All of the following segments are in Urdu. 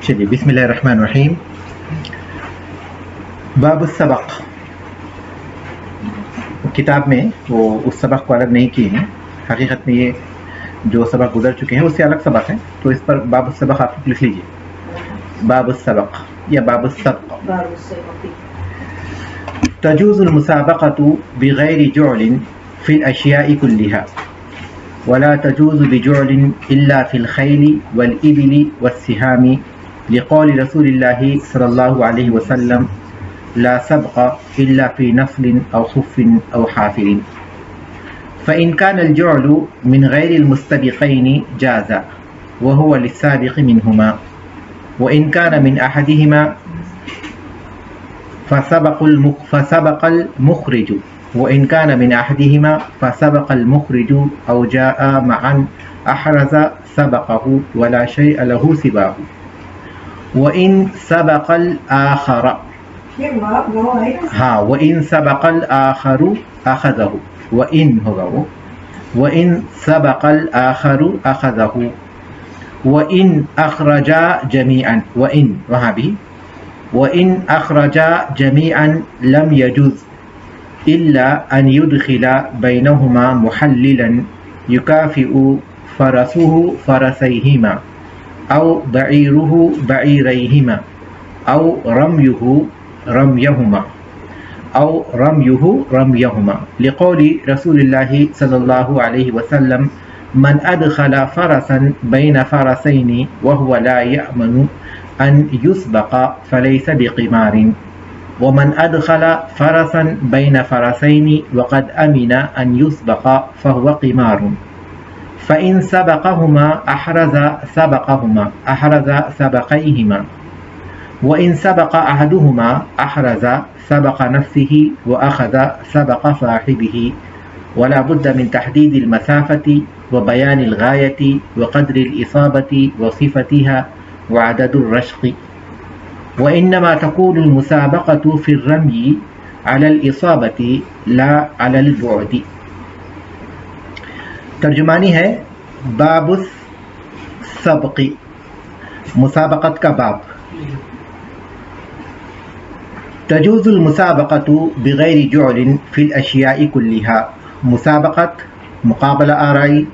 چلیے بسم اللہ الرحمن الرحیم. باب السبق. کتاب میں وہ اس سبق کو الگ نہیں کیے ہیں. حقیقت میں یہ جو سبق گزر چکے ہیں اس سے الگ سبق ہیں، تو اس پر باب السبق آپ لکھ لیجیے. باب السبق یا باب السبق. تجوز المسابقة بغير جعل في الأشياء كلها، ولا تجوز بجعل إلا في الخيل والإبل والسهام، لقول رسول الله صلى الله عليه وسلم: لا سبق إلا في نصل أو خف أو حافر. فإن كان الجعل من غير المستبقين جاز، وهو للسابق منهما، وإن كان من أحدهما فسبق المخرج، وإن كان من أحدهما فسبق المخرج أو جاء معا أحرز سبقه ولا شيء له سواه، وإن سبق الآخر وإن سبق الآخر أخذه، وإن سبق الآخر أخذه، وإن أخرجا جميعا، وإن أخرجا جميعا لم يجوز إلا أن يدخل بينهما محللا يكافئ فرسه فرسيهما، أو بعيره بعيريهما، أو رميه رميهما، لقول رسول الله صلى الله عليه وسلم: من أدخل فرسا بين فرسين وهو لا يأمن أن يسبق فليس بقمار، ومن أدخل فرسا بين فرسين وقد أمن أن يسبق فهو قمار، فإن سبقهما أحرز سبقيهما، وإن سبق أحدهما أحرز سبق نفسه وأخذ سبق صاحبه، ولا بد من تحديد المسافة وبيان الغاية وقدر الإصابة وصفتها وعدد الرشق، وإنما تكون المسابقة في الرمي على الإصابة لا على البعد. ترجمانی ہے باب السبق، مسابقت کا باب. تجوز المسابقة بغیر جعل في الأشياء كلها، مسابقت مقابلہ آرائی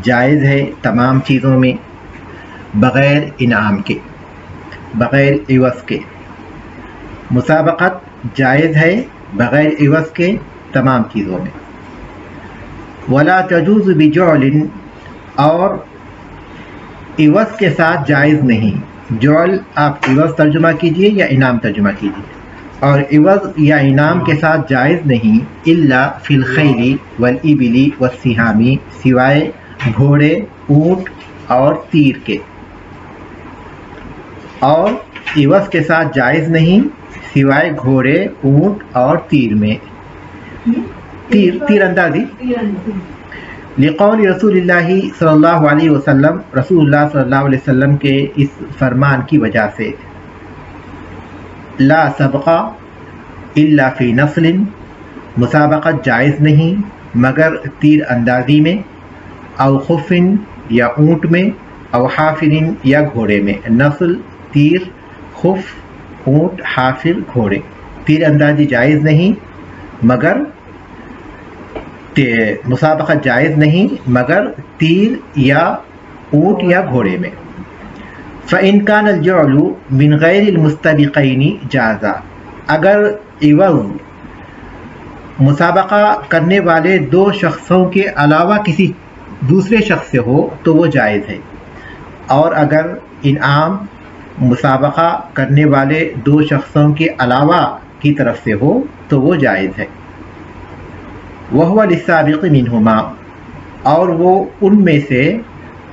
جائز ہے تمام چیزوں میں بغیر انعام کے، بغیر عوض کے. مسابقت جائز ہے بغیر عوض کے تمام چیزوں میں. ولا تجوز بجعل، اور عوض کے ساتھ جائز نہیں. جعل آپ عوض ترجمہ کیجئے یا انعام ترجمہ کیجئے، اور عوض یا انعام کے ساتھ جائز نہیں. الا فی الخیل والابل والسہام، سوائے گھوڑے، اونٹ اور تیر کے. اور عوض کے ساتھ جائز نہیں سوائے گھوڑے، اونٹ اور تیر میں. تیر اندازی. لقول رسول اللہ صلی اللہ علیہ وسلم، رسول اللہ صلی اللہ علیہ وسلم کے اس فرمان کی وجہ سے. لا سبق الا فی نصل، مسابقت جائز نہیں مگر تیر اندازی میں. او خف، یا اونٹ میں. او حافر، یا گھوڑے میں. نصل تیر، خف اونٹ، حافر گھوڑے. تیر اندازی جائز نہیں مگر مسابقت جائز نہیں مگر تیر یا اونٹ یا گھوڑے میں. فإن كان الجعل من غیر المستبقین جاز، اگر عوض مسابقہ کرنے والے دو شخصوں کے علاوہ کسی دوسرے شخص سے ہو تو وہ جائز ہے. اور اگر انعام مسابقہ کرنے والے دو شخصوں کے علاوہ کی طرف سے ہو تو وہ جائز ہے. وَهُوَ لِلسَّابِقِ مِنْهُمَا، اور وہ ان میں سے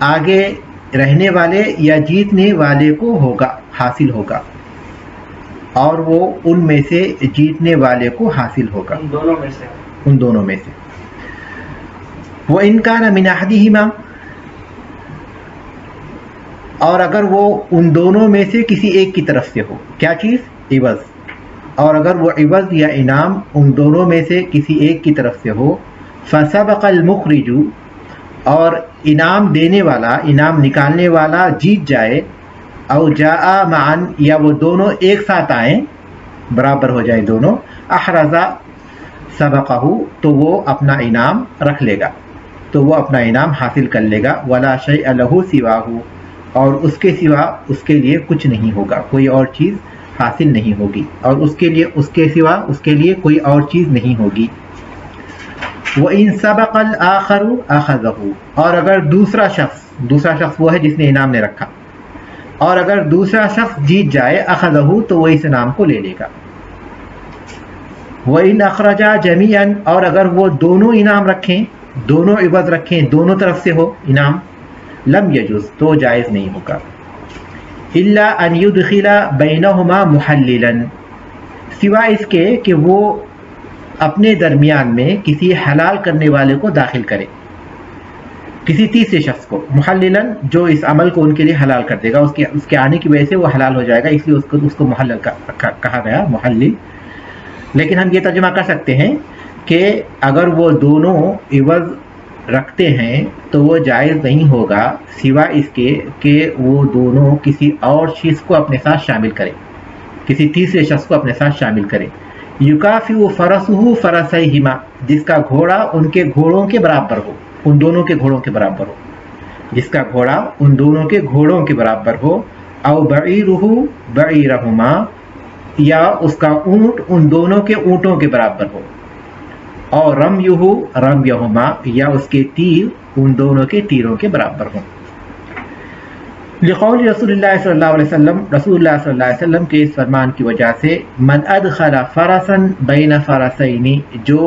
آگے رہنے والے یا جیتنے والے کو ہوگا، حاصل ہوگا. اور وہ ان میں سے جیتنے والے کو حاصل ہوگا، ان دونوں میں سے. وَإِنْ كَانَ مِنْ أَحَدِهِمَا، اور اگر وہ ان دونوں میں سے کسی ایک کی طرف سے ہو. کیا چیز؟ عوض. اور اگر وہ عوض یا انعام ان دونوں میں سے کسی ایک کی طرف سے ہو. فسبق المخرج، اور انعام دینے والا، انعام نکالنے والا جیت جائے. او جاء معن یا وہ دونوں ایک ساتھ آئیں برابر ہو جائے دونوں، احرزا سبقہ تو وہ اپنا انعام رکھ لے گا، تو وہ اپنا انعام حاصل کر لے گا، ولا شیء لہ سواہ اور اس کے سوا اس کے لیے کچھ نہیں ہوگا، کوئی اور چیز حاصل نہیں ہوگی، اور اس کے سوا اس کے لیے کوئی اور چیز نہیں ہوگی۔ وَإِن سَبَقَ الْآخَرُ أَخَذَهُ اور اگر دوسرا شخص وہ ہے جس نے انعام نے رکھا، اور اگر دوسرا شخص جیت جائے اخذہ تو وہ اس انعام کو لے لے گا۔ وَإِنْ أَخْرَجَا جَمِيعًا اور اگر وہ دونوں انعام رکھیں، دونوں عوض رکھیں، دونوں طرف سے ہو انعام، لم یجوز تو جائز نہیں ہوگا، الا ان يدخل بینہما محللا سوا اس کے کہ وہ اپنے درمیان میں کسی حلال کرنے والے کو داخل کرے، کسی تیسرے شخص کو، محللاً جو اس عمل کو ان کے لیے حلال کر دے گا، اس کے آنے کی وجہ سے وہ حلال ہو جائے گا، اس لیے اس کو محلل کہا گیا، محلل۔ لیکن ہم یہ ترجمہ کر سکتے ہیں کہ اگر وہ دونوں عوض رکھتے ہیں تو وہ جائز نہیں ہوگا سوا اس کے کہ وہ دونوں کسی اور چیز کو اپنے ساتھ شامل کرے، کسی تیسرے شخص کو اپنے ساتھ شامل کرے۔ یکافئ فرسہ فرسیہما جس کا گھوڑا ان کے گھوڑوں کے برابر ہو، ان دونوں کے گھوڑوں کے برابر ہو، جس کا گھوڑا ان دونوں کے گھوڑوں کے برابر ہو، او بعیرہ بعیرہما یا اس کا اونٹ ان دونوں کے اونٹوں کے برابر ہو، اور رمیہ رمیہما یا اس کے تیر ان دونوں کے تیروں کے برابر ہوں۔ لقول رسول اللہ صلی اللہ علیہ وسلم رسول اللہ صلی اللہ علیہ وسلم کے اس فرمان کی وجہ سے، من ادخل فرسا بین فرسین جو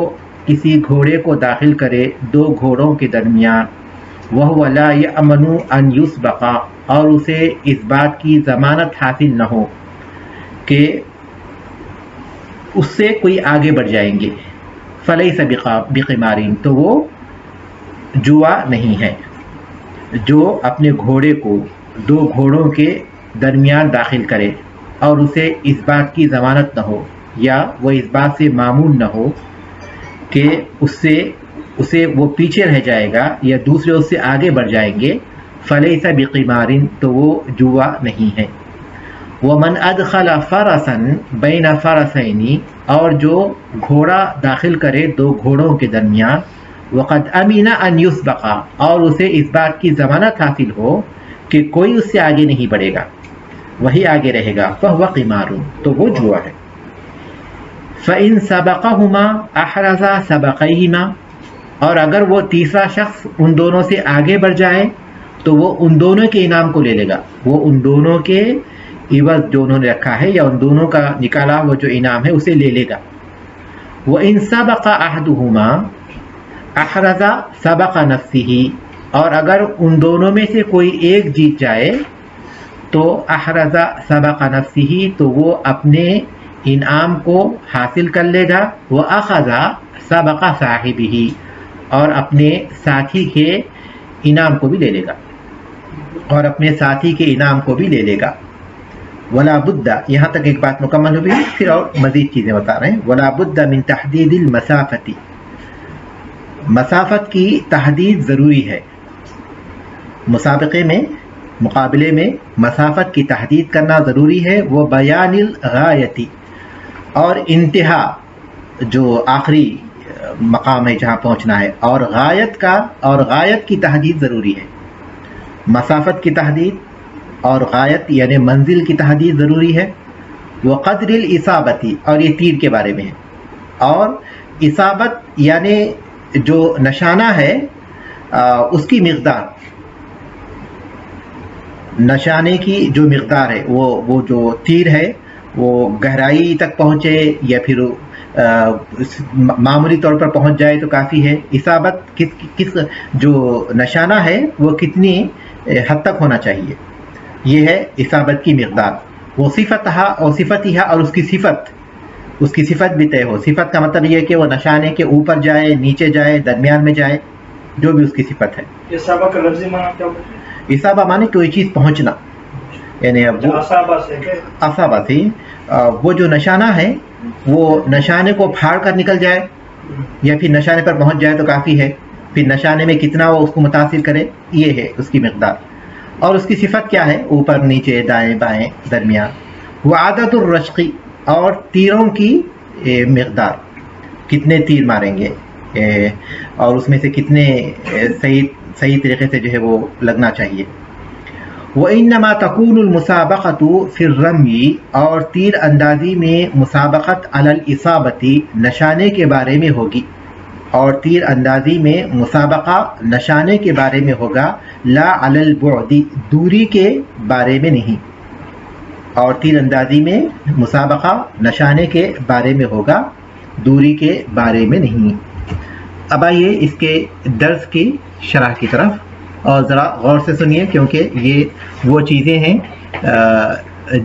کسی گھوڑے کو داخل کرے دو گھوڑوں کے درمیان، وہو لا یأمن ان یسبق اور اسے اس بات کی ضمانت حاصل نہ ہو کہ اس سے کوئی آگے بڑھ جائیں گے، فلیس بقمارین تو وہ جوا نہیں ہے، جو اپنے گھوڑے کو دو گھوڑوں کے درمیان داخل کرے اور اسے اس بات کی ضمانت نہ ہو یا وہ اس بات سے معمول نہ ہو کہ اسے وہ پیچھے رہ جائے گا یا دوسرے اس سے آگے بڑھ جائیں گے، فلیس بقمارین تو وہ جوا نہیں ہے۔ ومن ادخل فرسا بین فرسین اور جو گھوڑا داخل کرے دو گھوڑوں کے درمیان، وقد امن ان یسبق اور اسے اس بات کی ضمانت حاصل ہو کہ کوئی اس سے آگے نہیں بڑھے گا، وہی آگے رہے گا، فہو قمار تو وہ جوا ہے۔ فإن سبقہما احرز سبقیہما اور اگر وہ تیسرا شخص ان دونوں سے آگے بڑھ جائے تو وہ ان دونوں کے انعام کو لے لے گا، وہ ان دونوں کے عوض جو انہوں نے رکھا ہے یا ان دونوں کا نکالا وہ جو انعام ہے اسے لے لے گا۔ وإن سبق احدہما احرز سبق نفسہ اور اگر ان دونوں میں سے کوئی ایک جیت جائے تو احرز سبق نفسہ تو وہ اپنے انعام کو حاصل کر لے گا، وأخذ سبق صاحبہ اور اپنے ساتھی کے انعام کو بھی لے لے گا، اور اپنے ساتھی کے انعام کو بھی لے لے گا۔ ولا بد یہاں تک ایک بات مکمل ہوئی، پھر اور مزید چیزیں بتا رہے ہیں۔ ولا بد من تحدید المسافت مسافت کی تحدید ضروری ہے، مسابقے میں مقابلے میں مسافت کی تحدید کرنا ضروری ہے۔ وہ بیان الغایتی اور انتہا جو آخری مقام ہے جہاں پہنچنا ہے، اور غایت کی تحدید ضروری ہے، مسافت کی تحدید اور غایت یعنی منزل کی تحدید ضروری ہے۔ وقدر الاصابتی اور یہ تیر کے بارے میں ہے، اور اصابت یعنی جو نشانہ ہے اس کی مقدار، نشانے کی جو مقدار ہے وہ جو تیر ہے وہ گہرائی تک پہنچے یا پھر معمولی طور پر پہنچ جائے تو کافی ہے۔ اصابت کس جو نشانہ ہے وہ کتنی حد تک ہونا چاہیے، یہ ہے اصابت کی مقدار۔ وہ صفتہا اور صفتہا اور اس کی صفت بھی طے ہو۔ صفت کا مطلب یہ ہے کہ وہ نشانے کے اوپر جائے، نیچے جائے، درمیان میں جائے، جو بھی اس کی صفت ہے۔ اصابہ کا لفظی معنی کیا ہوتا ہے؟ اصابہ معنی کوئی چیز پہنچنا، یعنی اصابہ تھی وہ جو نشانہ ہے وہ نشانے کو پھاڑ کر نکل جائے یا پھر نشانے پر پہنچ جائے تو کافی ہے، پھر نشانے میں کتنا وہ اس کو متاثر کرے یہ ہے اس کی مقدار۔ اور اس کی صفت کیا ہے؟ اوپر نیچے دائیں بائیں درمیان. وعدد الرشقی، اور تیروں کی مقدار، کتنے تیر ماریں گے اور اس میں سے کتنے صحیح طریقے سے جو ہے وہ لگنا چاہیے. وَإِنَّمَا تَكُونُ الْمُسَابَقَةُ فِي الرَّمْيِ، اور تیر اندازی میں مسابقت علی الإصابة نشانے کے بارے میں ہوگی، اور تیر اندازی میں مسابقہ نشانے کے بارے میں ہوگا، لا علی البعد، دوری کے بارے میں نہیں. اور تیر اندازی میں مسابقہ نشانے کے بارے میں ہوگا، دوری کے بارے میں نہیں. اب آئیے اس کے درس کی شرح کی طرف، اور ذرا غور سے سنیے، کیونکہ یہ وہ چیزیں ہیں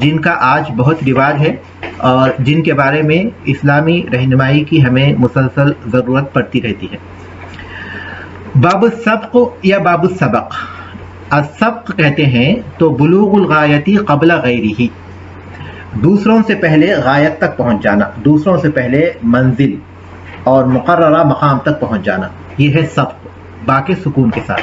جن کا آج بہت رواج ہے اور جن کے بارے میں اسلامی رہنمائی کی ہمیں مسلسل ضرورت پڑتی رہتی ہے. باب السبق یا باب السبق. السبق کہتے ہیں تو بلوغ الغایتی قبل غیرہ، دوسروں سے پہلے غایت تک پہنچ جانا، دوسروں سے پہلے منزل اور مقررہ مقام تک پہنچ جانا، یہ ہے سبق، با کے سکون کے ساتھ.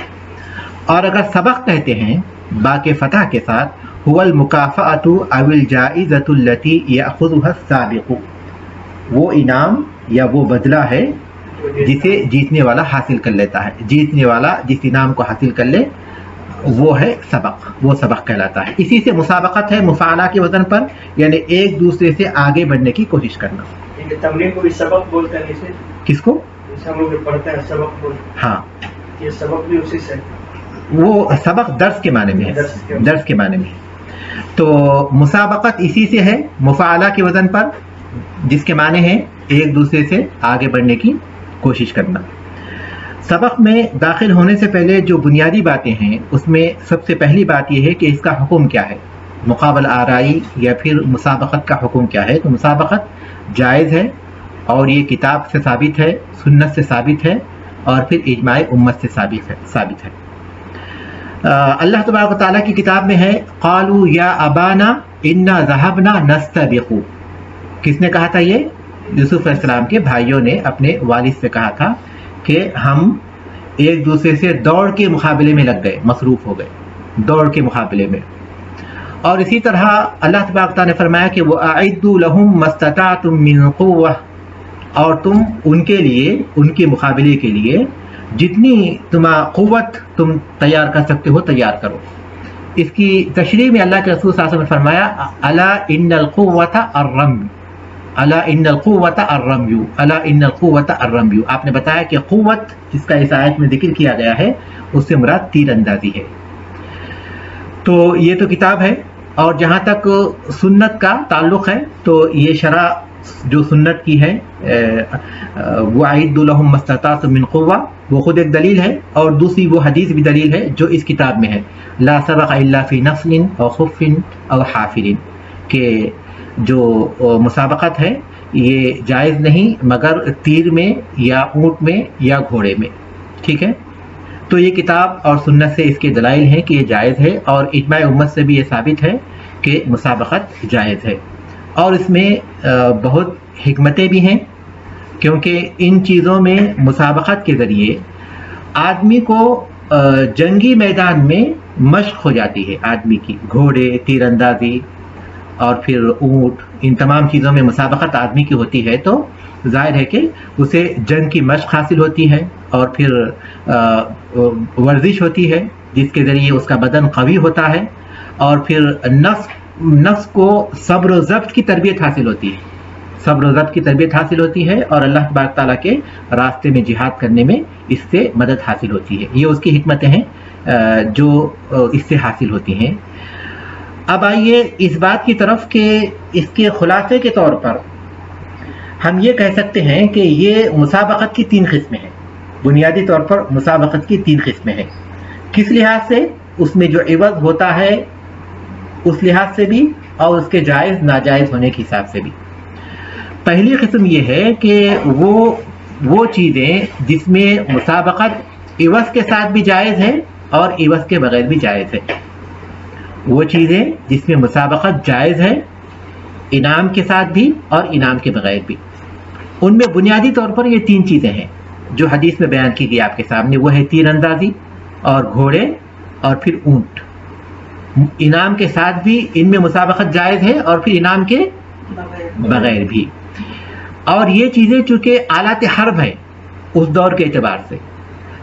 اور اگر سبق کہتے ہیں با کے فتح کے ساتھ، هو المکافأۃ او الجائزۃ التي یأخذها السابق، وہ انعام یا وہ بدلہ ہے جسے جیتنے والا حاصل کر لیتا ہے. جیتنے والا جس انعام کو حاصل کر لے وہ ہے سبق، وہ سبق کہلاتا ہے. اسی سے مسابقت ہے مفاعلہ کے وزن پر، یعنی ایک دوسرے سے آگے بڑھنے کی کوشش کرنا. تمرین کو بھی سبق بولتے ہیں اسے. کس کو؟ ہم لوگ پڑھتے ہیں سبق بولتے ہیں. ہاں، یہ سبق بھی اسی سے، وہ سبق درس کے معنی میں ہے، درس کے معنی میں. تو مسابقت اسی سے ہے مفاعلہ کے وزن پر، جس کے معنی ہے ایک دوسرے سے آگے بڑھنے کی کوشش کرنا. سبق میں داخل ہونے سے پہلے جو بنیادی باتیں ہیں اس میں سب سے پہلی بات یہ ہے کہ اس کا حکم کیا ہے، مقابل آرائی یا پھر مسابقت کا حکم کیا ہے. تو مسابقت جائز ہے اور یہ کتاب سے ثابت ہے، سنت سے ثابت ہے، اور پھر اجماع امت سے ثابت ہے. اللہ تبارک و تعالیٰ کی کتاب میں ہے قالوا یا ابانا انا ذهبنا نستبق. کس نے کہا تھا؟ یہ یوسف علیہ السلام کے بھائیوں نے اپنے والد سے کہا تھا کہ ہم ایک دوسرے سے دوڑ کے مقابلے میں لگ گئے، مصروف ہو گئے دوڑ کے مقابلے میں. اور اسی طرح اللہ تبارک و تعالیٰ نے فرمایا کہ وَأَعِدُّوا لَهُم مَّا اسْتَطَعْتُم مِّن قُوَّةٍ، اور تم ان کے لیے، ان کے مقابلے کے لیے جتنی قوت تم تیار کر سکتے ہو تیار کرو. اس کی تشریح میں اللہ کے رسول صلی اللہ علیہ وسلم نے فرمایا الا ان القوۃ الرمی، الا ان القوۃ الرمی، الا ان القوۃ الرمی. آپ نے بتایا کہ قوت جس کا اس آیت میں ذکر کیا گیا ہے اس سے مراد تیر اندازی ہے. تو یہ تو کتاب ہے. اور جہاں تک سنت کا تعلق ہے تو یہ شرح جو سنت کی ہے وَأَعِدُّوا لَهُم مَّا اسْتَطَعْتُم مِّن قُوَّةٍ، وہ خود ایک دلیل ہے، اور دوسری وہ حدیث بھی دلیل ہے جو اس کتاب میں ہے لا سبق الا فی نفل او خف او حافر، کہ جو مسابقت ہے یہ جائز نہیں مگر تیر میں یا اونٹ میں یا گھوڑے میں. ٹھیک ہے، تو یہ کتاب اور سنت سے اس کے دلائل ہیں کہ یہ جائز ہے، اور اجماع امت سے بھی یہ ثابت ہے کہ مسابقت جائز ہے. اور اس میں بہت حکمتیں بھی ہیں، کیونکہ ان چیزوں میں مسابقت کے ذریعے آدمی کو جنگی میدان میں مشق ہو جاتی ہے. آدمی کی گھوڑے، تیر اندازی اور پھر اونٹ، ان تمام چیزوں میں مسابقت آدمی کی ہوتی ہے تو ظاہر ہے کہ اسے جنگ کی مشق حاصل ہوتی ہے، اور پھر ورزش ہوتی ہے جس کے ذریعے اس کا بدن قوی ہوتا ہے، اور پھر نفس کو صبر و ضبط کی تربیت حاصل ہوتی ہے، صبر و ضبط کی تربیت حاصل ہوتی ہے، اور اللہ تبارک تعالیٰ کے راستے میں جہاد کرنے میں اس سے مدد حاصل ہوتی ہے. یہ اس کی حکمتیں ہیں جو اس سے حاصل ہوتی ہیں. اب آئیے اس بات کی طرف کہ اس کے خلاصے کے طور پر ہم یہ کہہ سکتے ہیں کہ یہ مسابقت کی 3 قسمیں ہیں. بنیادی طور پر مسابقت کی 3 قسمیں ہیں. کس لحاظ سے؟ اس میں جو عوض ہوتا ہے اس لحاظ سے بھی، اور اس کے جائز ناجائز ہونے کے حساب سے بھی. پہلی قسم یہ ہے کہ وہ چیزیں جس میں مسابقت عوض کے ساتھ بھی جائز ہے اور عوض کے بغیر بھی جائز ہے. وہ چیزیں جس میں مسابقت جائز ہے انعام کے ساتھ بھی اور انعام کے بغیر بھی. ان میں بنیادی طور پر یہ 3 چیزیں ہیں جو حدیث میں بیان کی گئی آپ کے سامنے. وہ ہے تیر اندازی اور گھوڑے اور پھر اونٹ. انعام کے ساتھ بھی ان میں مسابقت جائز ہے اور پھر انعام کے بغیر بھی. اور یہ چیزیں چونکہ آلات حرب ہیں اس دور کے اعتبار سے،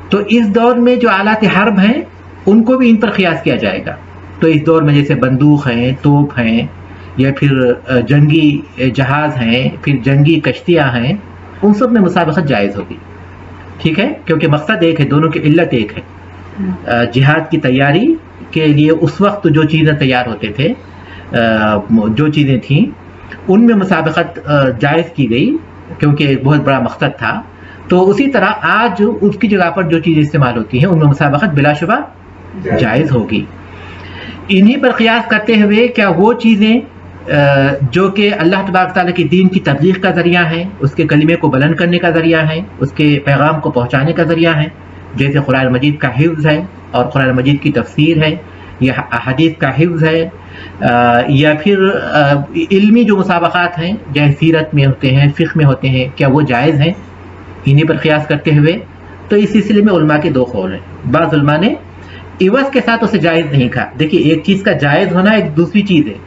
تو اس دور میں جو آلات حرب ہیں ان کو بھی ان پر قیاس کیا جائے گا. تو اس دور میں جیسے بندوق ہیں، توپ ہیں، یا پھر جنگی جہاز ہیں، پھر جنگی کشتیاں ہیں، ان سب میں مسابقت جائز ہوگی. ٹھیک ہے، کیونکہ مقصد ایک ہے، دونوں کی علت ایک ہے. جہاد کی تیاری کے لیے اس وقت جو چیزیں تیار ہوتے تھے، جو چیزیں تھیں ان میں مسابقت جائز کی گئی کیونکہ ایک بہت بڑا مقصد تھا. تو اسی طرح آج اس کی جگہ پر جو چیزیں استعمال ہوتی ہیں ان میں مسابقت بلا شبہ جائز ہوگی. انہی پر قیاس کرتے ہوئے کیا وہ چیزیں جو کہ اللہ تبارک تعالیٰ کی دین کی تبلیغ کا ذریعہ ہیں، اس کے کلمے کو بلند کرنے کا ذریعہ ہیں، اس کے پیغام کو پہنچانے کا ذریعہ ہیں، جیسے قرآن مجید کا حفظ ہے اور قرآن مجید کی تفسیر ہے، یا حدیث کا حفظ ہے، یا پھر علمی جو مسابقات ہیں جیسے سیرت میں ہوتے ہیں، فقہ میں ہوتے ہیں، کیا وہ جائز ہیں؟ انہی پر قیاس کرتے ہوئے تو اس سلسلے میں علماء کے دو قول ہیں. بعض علماء نے عوض کے ساتھ اسے جائز نہیں کہا. دیکھیے ایک چیز کا جائز ہونا ایک دوسری چیز ہے،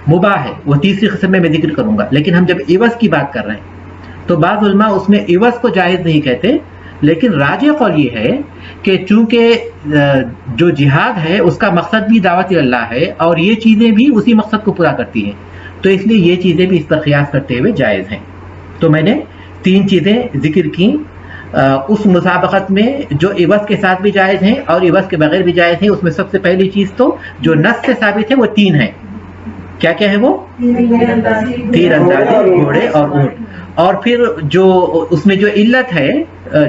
مباح ہے، وہ تیسری قسم میں ذکر کروں گا. لیکن ہم جب عوض کی بات کر رہے ہیں تو بعض علماء اس میں عوض کو جائز نہیں کہتے، لیکن راجح قول یہ ہے کہ چونکہ جو جہاد ہے اس کا مقصد بھی دعوت اللہ ہے اور یہ چیزیں بھی اسی مقصد کو پورا کرتی ہیں، تو اس لیے یہ چیزیں بھی اس پر قیاس کرتے ہوئے جائز ہیں. تو میں نے 3 چیزیں ذکر کی اس مسابقت میں جو عوض کے ساتھ بھی جائز ہیں اور عوض کے بغیر بھی جائز ہیں. اس میں سب سے پہلی چیز تو جو نص سے ثابت ہے وہ 3 ہیں. کیا کیا ہے وہ؟ تیر اندازی، گھوڑے اور اونٹ. اور پھر جو اس میں جو علت ہے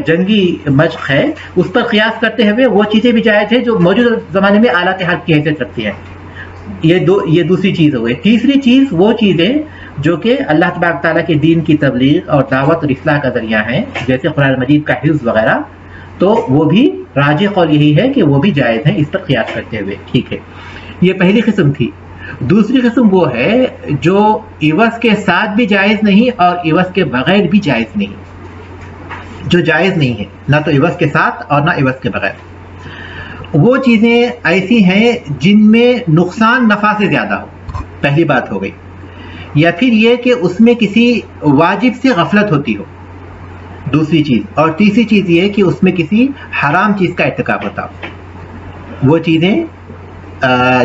جنگی مشق ہے اس پر قیاس کرتے ہوئے وہ چیزیں بھی جائز ہیں جو موجودہ زمانے میں آلات حرب کی حیثیت رکھتی ہیں. یہ دوسری چیز ہو گئی. تیسری چیز وہ چیزیں جو کہ اللہ تبارک تعالیٰ کے دین کی تبلیغ اور دعوت اور اصلاح کا ذریعہ ہیں، جیسے قرآن مجید کا حفظ وغیرہ، تو وہ بھی راجح قول یہی ہے کہ وہ بھی جائز ہیں اس پر قیاس کرتے ہوئے. ٹھیک ہے، یہ پہلی قسم تھی. دوسری قسم وہ ہے جو عوض کے ساتھ بھی جائز نہیں اور عوض کے بغیر بھی جائز نہیں. جو جائز نہیں ہے نہ تو عوض کے ساتھ اور نہ عوض کے بغیر، وہ چیزیں ایسی ہیں جن میں نقصان نفع سے زیادہ ہو. پہلی بات ہو گئی. یا پھر یہ کہ اس میں کسی واجب سے غفلت ہوتی ہو، دوسری چیز. اور تیسری چیز یہ کہ اس میں کسی حرام چیز کا ارتکاب ہوتا ہو. وہ چیزیں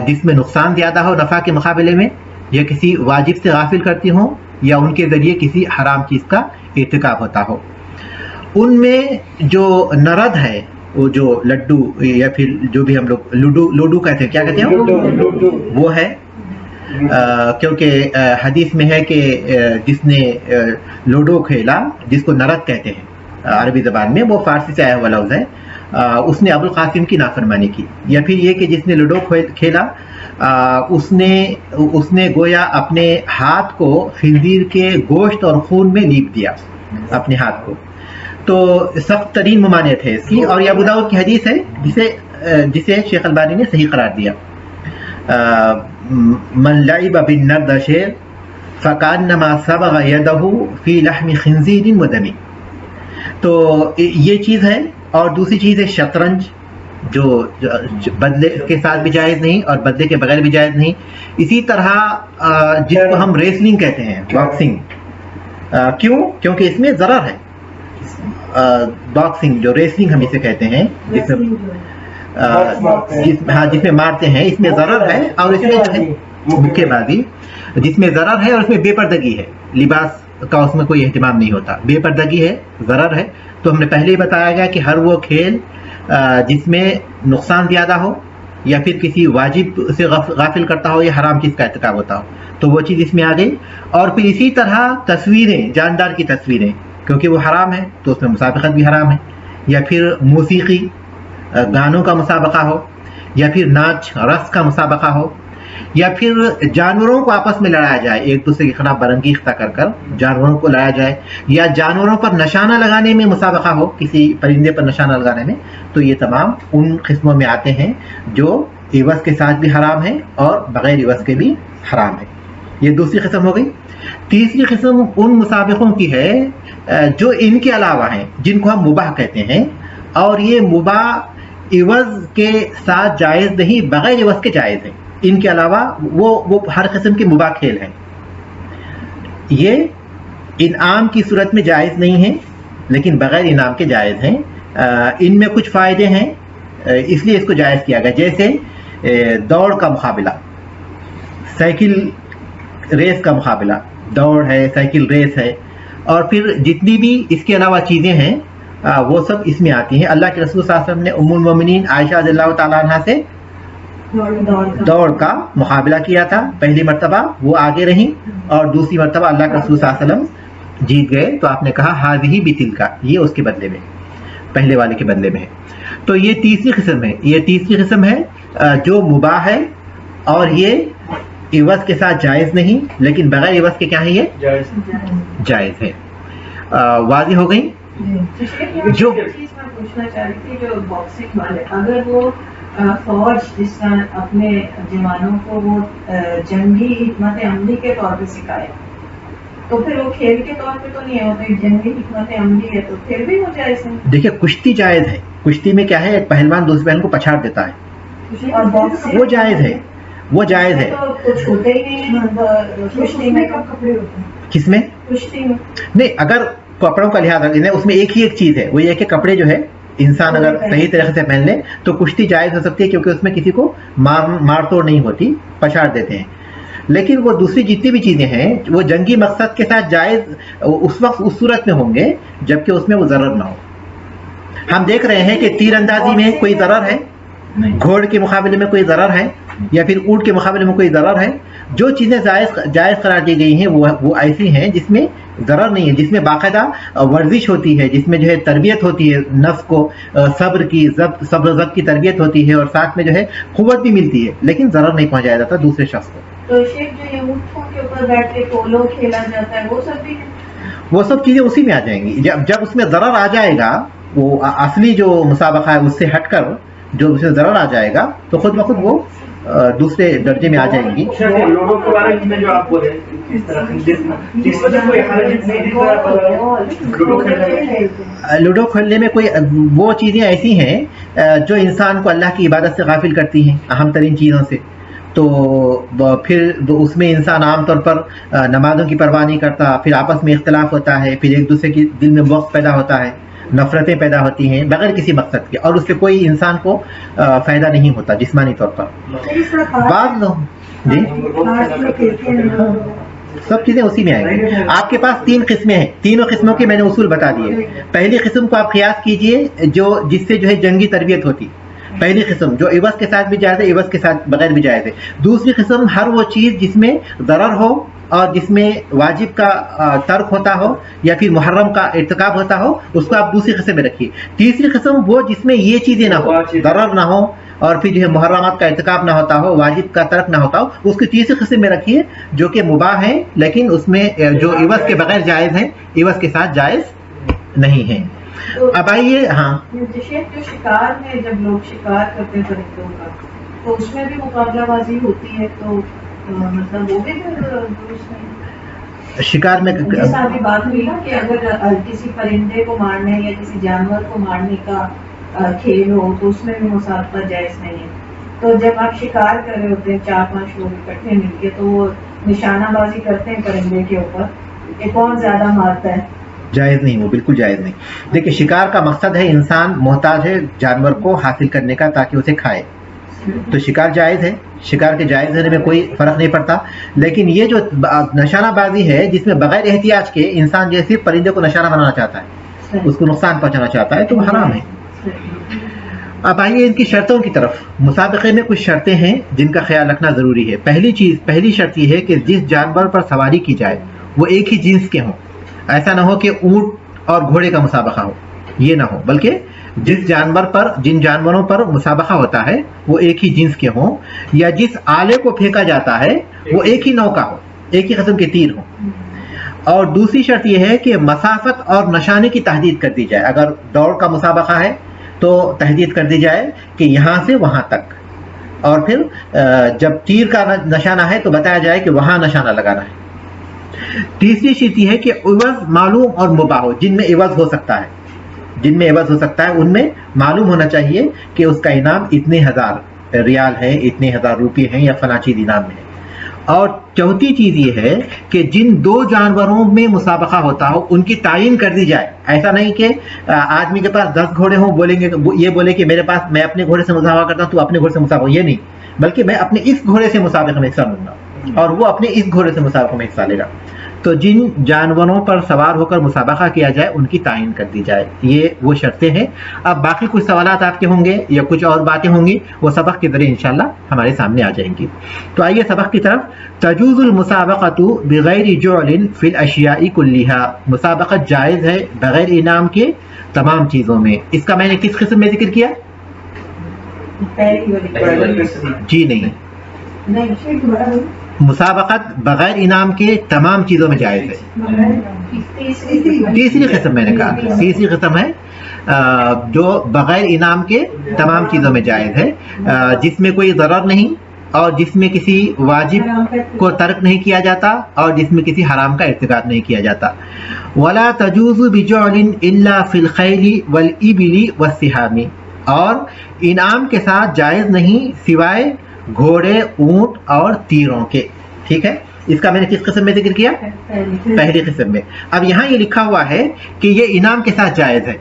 جس میں نقصان زیادہ ہو نفع کے مقابلے میں، یا کسی واجب سے غافل کرتی ہوں، یا ان کے ذریعے کسی حرام چیز کا ارتکاب ہوتا ہو. ان میں جو نرد ہے، وہ جو لڈو یا پھر جو بھی ہم لوگ لوڈو کہتے ہیں، کیا کہتے ہیں، وہ ہے. کیونکہ حدیث میں ہے کہ جس نے لوڈو کھیلا، جس کو نرد کہتے ہیں عربی زبان میں، وہ فارسی سے آیا ہوا لفظ ہے، اس نے ابو القاسم کی نافرمانی کی. یا پھر یہ کہ جس نے لوڈو کھیلا اس نے گویا اپنے ہاتھ کو خنزیر کے گوشت اور خون میں لیپ دیا اپنے ہاتھ کو. تو سخت ترین ممانعت ہے اس کی. اور یہ ابو داؤد کی حدیث ہے جسے شیخ البانی نے صحیح قرار دیا. من لعب بالنردش فکانما صبغ یدہ فی لحم خنزیر ودم. تو یہ چیز ہے. اور دوسری چیز ہے شطرنج، جو بدلے کے ساتھ بھی جائز نہیں اور بدلے کے بغیر بھی جائز نہیں. اسی طرح جس کو ہم ریسلنگ کہتے ہیں، باکسنگ. کیوں؟ کیونکہ اس میں ضرر ہے. باکسنگ جو ریسلنگ ہم اسے کہتے ہیں، جس میں مارتے ہیں، اس میں ضرر ہے. اور اس میں مکے بازی، جس میں ضرر ہے اور اس میں بے پردگی ہے. لباس کا اس میں کوئی اہتمام نہیں ہوتا، بے پردگی ہے، ضرر ہے. تو ہم نے پہلے ہی بتایا گیا کہ ہر وہ کھیل جس میں نقصان زیادہ ہو یا پھر کسی واجب سے غافل کرتا ہو یا حرام چیز کا ارتکاب ہوتا ہو، تو وہ چیز اس میں آ گئی. اور پھر اسی طرح تصویریں، جاندار کی تصویریں، کیونکہ وہ حرام ہے تو اس میں مسابقت بھی حرام ہے. یا پھر موسیقی، گانوں کا مسابقہ ہو، یا پھر ناچ رقص کا مسابقہ ہو، یا پھر جانوروں کو آپس میں لڑایا جائے، ایک دوسرے کے خلاف برانگیختہ کر کر جانوروں کو لڑایا جائے، یا جانوروں پر نشانہ لگانے میں مسابقہ ہو، کسی پرندے پر نشانہ لگانے میں. تو یہ تمام ان قسموں میں آتے ہیں جو عوض کے ساتھ بھی حرام ہیں اور بغیر عوض کے بھی حرام ہیں. یہ دوسری قسم ہو گئی. تیسری قسم ان مسابقوں کی ہے جو ان کے علاوہ ہیں، جن کو ہم مباح کہتے ہیں. اور یہ مباح عوض کے ساتھ جائز نہیں، بغیر عوض کے جائز ہیں. ان کے علاوہ وہ ہر قسم کے مباح کھیل ہیں. یہ انعام کی صورت میں جائز نہیں ہیں لیکن بغیر انعام کے جائز ہیں. ان میں کچھ فائدے ہیں اس لیے اس کو جائز کیا گیا، جیسے دوڑ کا مقابلہ، سائیکل ریس کا مقابلہ، دوڑ ہے، سائیکل ریس ہے، اور پھر جتنی بھی اس کے علاوہ چیزیں ہیں وہ سب اس میں آتی ہیں. اللہ کے رسول صلی اللہ علیہ وسلم نے ام المومنین عائشہ رضی اللہ تعالیٰ عنہ سے دوڑ کا مقابلہ کیا تھا. پہلی مرتبہ وہ آگے رہیں اور دوسری مرتبہ اللہ کے رسول صلی اللہ علیہ وسلم جیت گئے تو آپ نے کہا ہاذہ بتلک، یہ اس کے بدلے میں، پہلے والے کے بدلے میں ہے. تو یہ تیسری قسم ہے، یہ تیسری قسم ہے جو مباح ہے اور یہ عوض کے ساتھ جائز نہیں لیکن بغیر عوض کے کیا ہے، یہ جائز ہے. واضح ہو گئی؟ جو چیز میں پوچھنا چاہ رہی تھی، جو باکسنگ والے، اگر وہ فوج جس طرح اپنے جوانوں کو وہ جنگی حکمت عملی کے طور پہ سکھائے تو پھر وہ کھیل کے طور پہ تو نہیں ہے، وہ جنگی حکمت عملی ہے تو پھر بھی وہ جائز ہے. دیکھیے کشتی جائز ہے، کشتی میں کیا ہے، ایک پہلوان دوسرے پہلوان کو پچھاڑ دیتا ہے، اور باکسنگ وہ جائز ہے، وہ جائز ہے. تو کچھ ہوتے ہی نہیں ہے. کشتی میں کب کپڑے ہوتے ہیں؟ کس میں؟ کشتی میں نہیں، اگر کپڑوں کا لحاظ رکھیں اس میں ایک ہی ایک چیز ہے، وہ یہ کہ کپڑے جو ہے انسان اگر صحیح طریقے سے پہن لے تو کشتی جائز ہو سکتی ہے کیونکہ اس میں کسی کو مار توڑ نہیں ہوتی، پچھاڑ دیتے ہیں. لیکن وہ دوسری جتنی بھی چیزیں ہیں وہ جنگی مقصد کے ساتھ جائز اس وقت اس صورت میں ہوں گے جبکہ اس میں وہ ضرر نہ ہو. ہم دیکھ رہے ہیں کہ تیر اندازی میں کوئی ضرر ہے، گھوڑ کے مقابلے میں کوئی ضرر ہے، یا پھر اونٹ کے مقابلے میں کوئی ضرر ہے. جو چیزیں جائز قرار دی گئی ہیں وہ ایسی ہیں جس میں ضرر نہیں ہے، جس میں باقاعدہ ورزش ہوتی ہے، جس میں جو ہے تربیت ہوتی ہے نفس کو، صبر و ضبط کی تربیت ہوتی ہے اور ساتھ میں جو ہے قوت بھی ملتی ہے، لیکن ضرر نہیں پہنچایا جاتا دوسرے شخص کو. تو شیخ جو یہ اونٹوں کے اوپر بیٹھ کے پولو کھیلا جاتا ہے وہ سب بھی ہے؟ وہ سب چیزیں اسی میں آ جائیں گی. جب اس میں ضرر آ جائے گا، وہ اصلی جو مسابقہ ہے اس سے ہٹ کر جو اس میں ضرر آ جائے گا تو خود بخود وہ دوسرے درجے میں آ جائیں گی. لوڈو کے بارے میں جو آپ بولے اس طرح جس وجہ کوئی حرج نہیں، لوڈو کھیلنے میں کوئی وہ چیزیں ایسی ہیں جو انسان کو اللہ کی عبادت سے غافل کرتی ہیں، اہم ترین چیزوں سے. تو پھر اس میں انسان عام طور پر نمازوں کی پرواہ نہیں کرتا، پھر آپس میں اختلاف ہوتا ہے، پھر ایک دوسرے کے دل میں وقت پیدا ہوتا ہے، نفرتیں پیدا ہوتی ہیں بغیر کسی مقصد کے، اور اس سے کوئی انسان کو فائدہ نہیں ہوتا جسمانی طور پر. بعض لوگ جی سب چیزیں اسی میں آئیں گی. آپ کے پاس 3 قسمیں ہیں، تینوں قسموں کے میں نے اصول بتا دیے. پہلی قسم کو آپ قیاس کیجئے جس سے جو ہے جنگی تربیت ہوتی، پہلی قسم جو عوض کے ساتھ بھی جائز ہے، عوض کے ساتھ بغیر بھی جائز ہے. دوسری قسم ہر وہ چیز جس میں ضرر ہو اور جس میں واجب کا ترک ہوتا ہو یا پھر محرم کا ارتکاب ہوتا ہو، اس کو آپ دوسری قسم میں رکھیے. تیسری قسم وہ جس میں یہ چیزیں نہ ہو، ضرر نہ ہو اور پھر جو ہے محرمات کا ارتکاب نہ ہوتا ہو، واجب کا ترک نہ ہوتا ہو، اس کی تیسری قسم میں رکھیے جو کہ مباح ہے لیکن اس میں جو عوض کے بغیر جائز ہے، عوض کے ساتھ جائز نہیں ہے. اب آئیے ہاں جو شکار میں جب لوگ شکار کرتے ہیں پرندوں کا تو اس میں بھی مقابلہ بازی ہوتی ہے، تو مطلب وہ بھی درست نہیں. شکار میں جیسا ابھی بات ہوئی نا کہ اگر کسی پرندے کو مارنے یا کسی جانور کو مارنے کا کھیل ہو تو اس میں بھی مسابقہ جائز نہیں ہے. تو جب آپ شکار کر رہے ہوتے ہیں 4-5 لوگ اکٹھے مل کے تو وہ نشانہ بازی کرتے ہیں پرندے کے اوپر کہ کون زیادہ مارتا ہے، جائز نہیں، وہ بالکل جائز نہیں. دیکھیں شکار کا مقصد ہے انسان محتاج ہے جانور کو حاصل کرنے کا تاکہ اسے کھائے، تو شکار جائز ہے، شکار کے جائز ہونے میں کوئی فرق نہیں پڑتا. لیکن یہ جو نشانہ بازی ہے جس میں بغیر احتیاط کے انسان جو صرف پرندے کو نشانہ بنانا چاہتا ہے، اس کو نقصان پہنچانا چاہتا ہے، تو وہ حرام ہے. اب آئیے ان کی شرطوں کی طرف. مسابقے میں کچھ شرطیں ہیں جن کا خیال رکھنا ضروری ہے. پہلی شرط یہ ہے کہ جس جانور پر سواری کی جائے وہ ایک ہی جنس کے ہوں. ایسا نہ ہو کہ اونٹ اور گھوڑے کا مسابقہ ہو، یہ نہ ہو، بلکہ جن جانوروں پر مسابقہ ہوتا ہے وہ ایک ہی جنس کے ہوں، یا جس آلے کو پھینکا جاتا ہے وہ ایک ہی نوع کا ہو، ایک ہی قسم کے تیر ہوں. اور دوسری شرط یہ ہے کہ مسافت اور نشانے کی تحدید کر دی جائے. اگر دوڑ کا مسابقہ ہے تو تحدید کر دی جائے کہ یہاں سے وہاں تک، اور پھر جب تیر کا نشانہ ہے تو بتایا جائے کہ وہاں نشانہ لگانا ہے. تیسری شرط یہ ہے کہ عوض معلوم اور مباح ہو. جن میں عوض ہو سکتا ہے ان میں معلوم ہونا چاہیے کہ اس کا انعام اتنے ہزار ریال ہے، اتنے ہزار روپے ہیں یا فلاں چیز انعام میں ہے۔ اور چوتھی چیز یہ ہے کہ جن دو جانوروں میں مسابقہ ہوتا ہو ان کی تعین کر دی جائے۔ ایسا نہیں کہ آدمی کے پاس 10 گھوڑے ہوں، بولیں گے یہ بولے کہ میرے پاس میں اپنے گھوڑے سے مسابقہ کرتا ہوں، تو اپنے گھوڑے سے مسابقہ، یہ نہیں، بلکہ میں اپنے اس گھوڑے سے مسابقے میں حصہ لوں گا اور وہ اپنے اس گھوڑے سے مسابقے میں حصہ لے گا۔ تو جن جانوروں پر سوار ہو کر مسابقہ کیا جائے ان کی تعین کر دی جائے، یہ وہ شرطیں ہیں۔ اب باقی کچھ سوالات آپ کے ہوں گے یا کچھ اور باتیں ہوں گی، وہ سبق کے ذریعے انشاءاللہ ہمارے سامنے آ جائیں گی۔ تو آئیے سبق کی طرف۔ تجوز المسابقۃ بغیر جعل فی الاشیاء کلھا، مسابقت جائز ہے بغیر انعام کے تمام چیزوں میں۔ اس کا میں نے کس قسم میں ذکر کیا؟ جی نہیں، مسابقت بغیر انعام کے تمام چیزوں میں جائز ہے۔ تیسری قسم میں نے کہا، تیسری قسم ہے جو بغیر انعام کے تمام چیزوں میں جائز ہے، جس میں کوئی ضرر نہیں اور جس میں کسی واجب کو ترک نہیں کیا جاتا اور جس میں کسی حرام کا ارتکاب نہیں کیا جاتا۔ ولا تجوز بجعل الا فی الخیل والابل والسہام، اور انعام کے ساتھ جائز نہیں سوائے گھوڑے، اونٹ اور تیروں کے۔ ٹھیک ہے، اس کا میں نے کس قسم میں ذکر کیا؟ پہلی قسم میں۔ اب یہاں یہ لکھا ہوا ہے کہ یہ انعام کے ساتھ جائز ہے،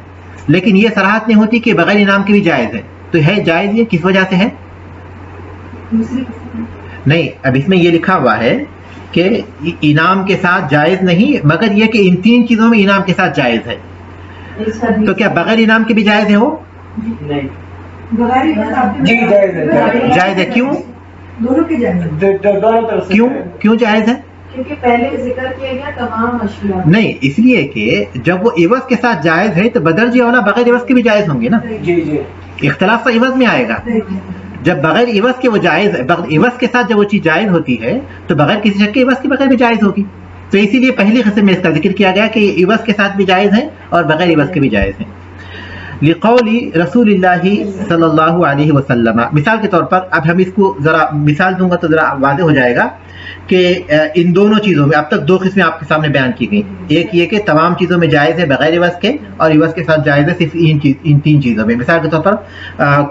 لیکن یہ صراحت نہیں ہوتی کہ بغیر انعام کے بھی جائز ہے۔ تو ہے جائز، یہ کس وجہ سے ہے؟ نہیں، اب اس میں یہ لکھا ہوا ہے کہ انعام کے ساتھ جائز نہیں، مگر یہ کہ ان 3 چیزوں میں انعام کے ساتھ جائز ہے۔ تو کیا بغیر انعام کے بھی جائز ہے وہ؟ نہیں، جی جائز ہے۔ کیوں؟ دونوں کی جائز ہے۔ کیوں جائز ہے؟ کیونکہ پہلے ذکر کیا گیا تمام اشیاء۔ نہیں، اس لیے کہ جب وہ عوض کے ساتھ جائز ہے تو بدرجہ اولا بغیر عوض کے بھی جائز ہوں گے نا۔ جی جی، اختلاف تو عوض میں آئے گا۔ جب بغیر عوض کے وہ جائز ہے، عوض کے ساتھ جب وہ چیز جائز ہوتی ہے تو بغیر کسی شک کے عوض کے بغیر بھی جائز ہوگی۔ تو اسی لیے پہلی قسم میں اس کا ذکر کیا گیا کہ یہ عوض کے ساتھ بھی جائز ہے اور بغیر عوض کے بھی جائز ہیں۔ لقول رسول اللہ صلی اللہ علیہ وسلم، مثال کے طور پر اب ہم اس کو ذرا مثال دوں گا تو ذرا واضح ہو جائے گا کہ ان دونوں چیزوں میں اب تک 2 قسمیں آپ کے سامنے بیان کی گئی۔ ایک یہ کہ تمام چیزوں میں جائز ہے بغیر عوض کے، اور عوض کے ساتھ جائز ہے صرف ان 3 چیزوں میں۔ مثال کے طور پر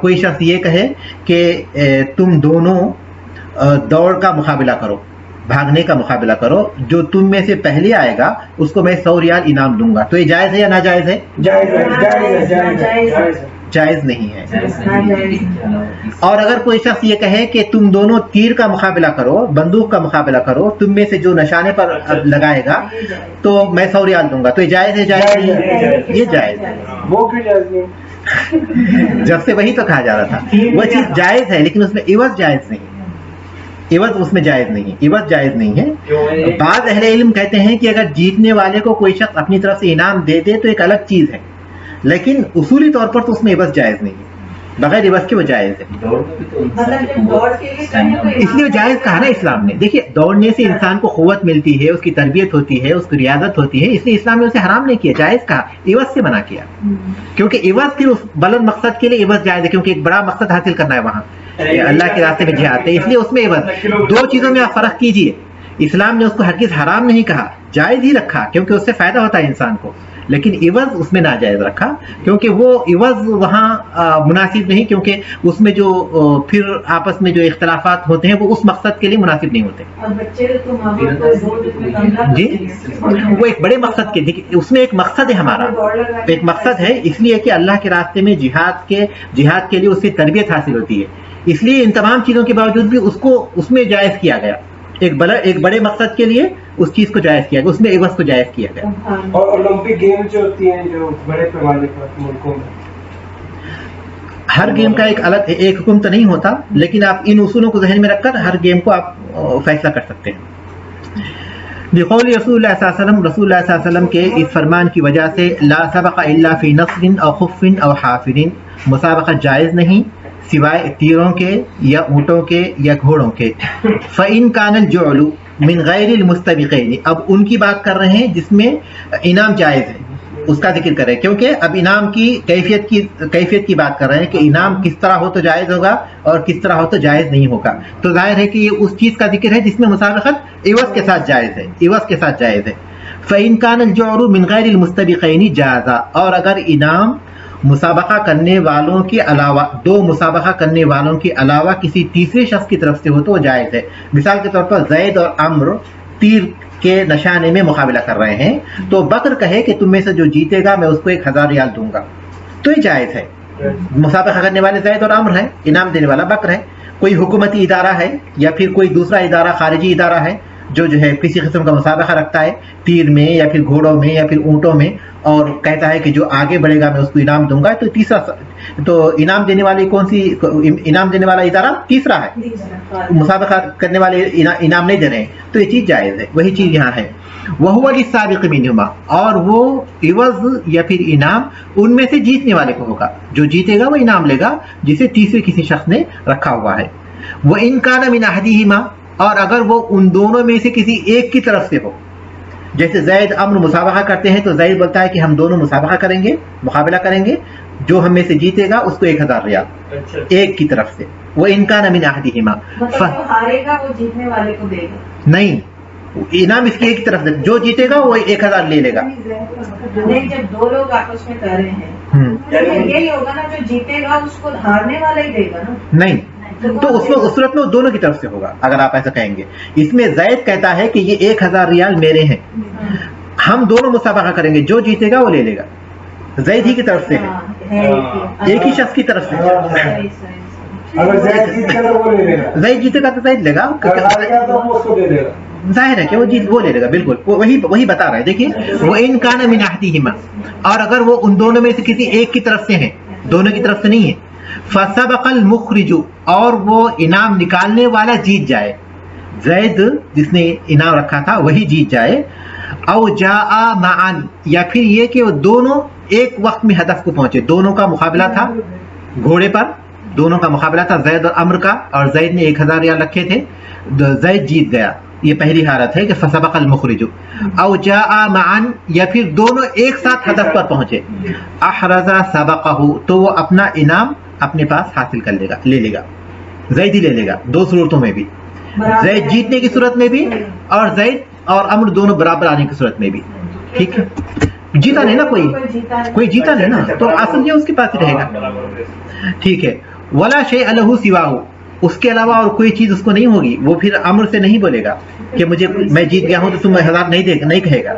کوئی شخص یہ کہے کہ تم دونوں دوڑ کا مقابلہ کرو، بھاگنے کا مقابلہ کرو، جو تم میں سے پہلے آئے گا اس کو میں 100 ریال انعام دوں گا۔ تو یہ جائز ہے یا ناجائز ہے؟ جائز نہیں ہے۔ اور اگر کوئی شخص یہ کہے کہ تم دونوں تیر کا مقابلہ کرو، بندوق کا مقابلہ کرو، تم میں سے جو نشانے پر لگائے گا تو میں 100 ریال دوں گا، تو یہ جائز ہے؟ جائز نہیں ہے، یہ جائز ہے۔ وہ کیوں جائز نہیں؟ جب سے وہی تو کہا جا رہا تھا، وہ چیز جائز ہے لیکن اس میں عوض جائز نہیں، عوض اس میں جائز نہیں، عوض جائز نہیں ہے۔ بعض اہل علم کہتے ہیں کہ اگر جیتنے والے کو کوئی شخص اپنی طرف سے انعام دے دے تو ایک الگ چیز ہے، لیکن اصولی طور پر تو اس میں عوض جائز نہیں ہے، بغیر عوض کے وہ جائز ہے۔ اس لیے جائز کہا نا اسلام نے۔ دیکھیے، دوڑنے سے انسان کو قوت ملتی ہے، اس کی تربیت ہوتی ہے، اس کی ریاضت ہوتی ہے، اس لیے اسلام نے اسے حرام نہیں کیا، جائز کہا، عوض سے منع کیا، کیونکہ عوض پھر اس بلند مقصد کے لیے عوض جائز ہے، کیونکہ ایک بڑا مقصد حاصل کرنا ہے وہاں، اللہ کے راستے میں جہاد ہے، اس لیے اس میں عوض۔ 2 چیزوں میں آپ فرق کیجئے، اسلام نے اس کو ہرگز حرام نہیں کہا، جائز ہی رکھا، کیونکہ اس سے فائدہ ہوتا ہے انسان کو، لیکن عوض اس میں ناجائز رکھا، کیونکہ وہ عوض وہاں مناسب نہیں، کیونکہ اس میں جو پھر آپس میں جو اختلافات ہوتے ہیں وہ اس مقصد کے لیے مناسب نہیں ہوتے۔ جی، وہ ایک بڑے مقصد کے، اس میں ایک مقصد ہے ہمارا، ایک مقصد ہے، اس لیے کہ اللہ کے راستے میں جہاد کے لیے اس سے تربیت حاصل ہوتی ہے، اس لیے ان تمام چیزوں کے باوجود بھی اس میں جائز کیا گیا، ایک بڑے مقصد کے لیے اس چیز کو جائز کیا گیا، اس میں عوض کو جائز کیا گیا۔ اور اولمپک گیم جو ہوتی ہیں جو بڑے پیمانے پر ملکوں میں، ہر گیم کا ایک حکم تو نہیں ہوتا، لیکن آپ ان اصولوں کو ذہن میں رکھ کر ہر گیم کو آپ فیصلہ کر سکتے ہیں۔ بقول رسول اللہ صلی اللہ علیہ وسلم، رسول اللہ صلی اللہ علیہ وسلم کے اس فرمان کی وجہ سے لا سبق الا فی نصر او خف او حافر، مسابقت جائز نہیں سوائے تیروں کے یا اونٹوں کے یا گھوڑوں کے۔ فإن كان الجعل من غیر المستبقین، اب ان کی بات کر رہے ہیں جس میں انعام جائز ہے، اس کا ذکر کر رہے ہیں، کیونکہ اب انعام کی کیفیت کی بات کر رہے ہیں کہ انعام کس طرح ہو تو جائز ہوگا اور کس طرح ہو تو جائز نہیں ہوگا۔ تو ظاہر ہے کہ یہ اس چیز کا ذکر ہے جس میں مسابقت عوض کے ساتھ جائز ہے، عوض کے ساتھ جائز ہے۔ فإن كان الجعل من غیر المستبقین جازا، اور اگر انعام مسابقہ کرنے والوں کے علاوہ کسی تیسرے شخص کی طرف سے ہو تو وہ جائز ہے. مثال کے طور پر زید اور عمرو تیر کے نشانے میں مقابلہ کر رہے ہیں, تو بکر کہے کہ تم میں سے جو جیتے گا میں اس کو 1000 ریال دوں گا, تو یہ جائز ہے. مسابقہ کرنے والے زید اور عمرو ہیں, انعام دینے والا بکر ہے. کوئی حکومتی ادارہ ہے یا پھر کوئی دوسرا ادارہ خارجی ادارہ ہے جو ہے کسی قسم کا مسابقہ رکھتا ہے تیر میں یا پھر گھوڑوں میں یا پھر اونٹوں میں, اور کہتا ہے کہ جو آگے بڑھے گا میں اس کو انعام دوں گا, تو تیسرا تو انعام دینے والی انعام دینے والا ادارہ تیسرا ہے, مسابقہ کرنے والے انعام نہیں دے رہے ہیں, تو یہ چیز جائز ہے. وہی چیز یہاں ہے. وَهُوَ لِلسَّابِقِ مِنْهُمَا, اور وہ عوض یا پھر انعام ان میں سے جیتنے والے کو ہوگا, جو جیتے گا وہ انعام لے گا جسے تیسرے کسی شخص نے رکھا ہوا ہے. وَإِنْ كَانَ مِنْ أَحَدِهِمَا, اور اگر وہ ان دونوں میں سے کسی ایک کی طرف سے ہو, جیسے زید عمرو مسابقہ کرتے ہیں تو زید بولتا ہے کہ ہم دونوں مسابقہ کریں گے, مقابلہ کریں گے, جو ہم میں سے جیتے گا اس کو 1000 ریال ایک کی طرف سے. وَإِنْ كَانَ مِنْ أَحَدِهِمَا, جو ہارے گا وہ جیتنے والے کو دے گا, نہیں, انعام اس کی ایک طرف سے, جو جیتے گا وہ 1000 لے لے گا. نہیں, جب دو لوگ آپس میں کر رہے ہیں یہی ہوگا نا, جو جیتے گا اس کو ہارنے والا ہی دے گا نا. نہیں, تو اس صورت میں دونوں کی طرف سے ہوگا اگر آپ ایسا کہیں گے. اس میں زید کہتا ہے کہ یہ 1000 ریال میرے ہیں, ہم دونوں مسابقہ کریں گے, جو جیتے گا وہ لے لے گا. زید ہی کی طرف سے ہے, ایک ہی شخص کی طرف سے. زید جیتے گا تو زید لے گا, ظاہر ہے کہ وہ لے لے گا. بالکل وہی بتا رہا ہے. دیکھیے وَإِنْ كَانَ مِنْ أَحَدِهِمَا, اور اگر وہ ان دونوں میں سے کسی ایک کی طرف سے ہیں, دونوں کی طرف سے نہیں ہے. فَسَبَقَ الْمُخْرِجُ, اور وہ انعام نکالنے والا جیت جائے, زید جس نے انعام رکھا تھا وہی جیت جائے. او جاء معا, یا پھر یہ کہ وہ دونوں ایک وقت میں ہدف کو پہنچے, دونوں کا مقابلہ تھا گھوڑے پر, دونوں کا مقابلہ تھا زید اور عمرو کا, اور زید نے 1000 ریال رکھے تھے, زید جیت گیا. یہ پہلی حالت ہے کہ فسبق المخرج. او جاء معا, یا پھر دونوں ایک ساتھ ہدف پر پہنچے, احرز سبقہ, تو وہ اپنا انعام اپنے پاس حاصل کر لے گا, لے لے گا, زید ہی لے لے گا. دو صورتوں میں بھی, زید جیتنے کی صورت میں بھی اور زید اور عمرو دونوں برابر آنے کی صورت میں بھی. ٹھیک ہے, جیتا نہیں نا کوئی جیتا نہیں نا, تو اصل یہ اس کے پاس ہی رہے گا. ٹھیک ہے. ولا شیء له سواه, اس کے علاوہ اور کوئی چیز اس کو نہیں ہوگی. وہ پھر عمرو سے نہیں بولے گا کہ میں جیت گیا ہوں تو تم 1000 نہیں کہے گا,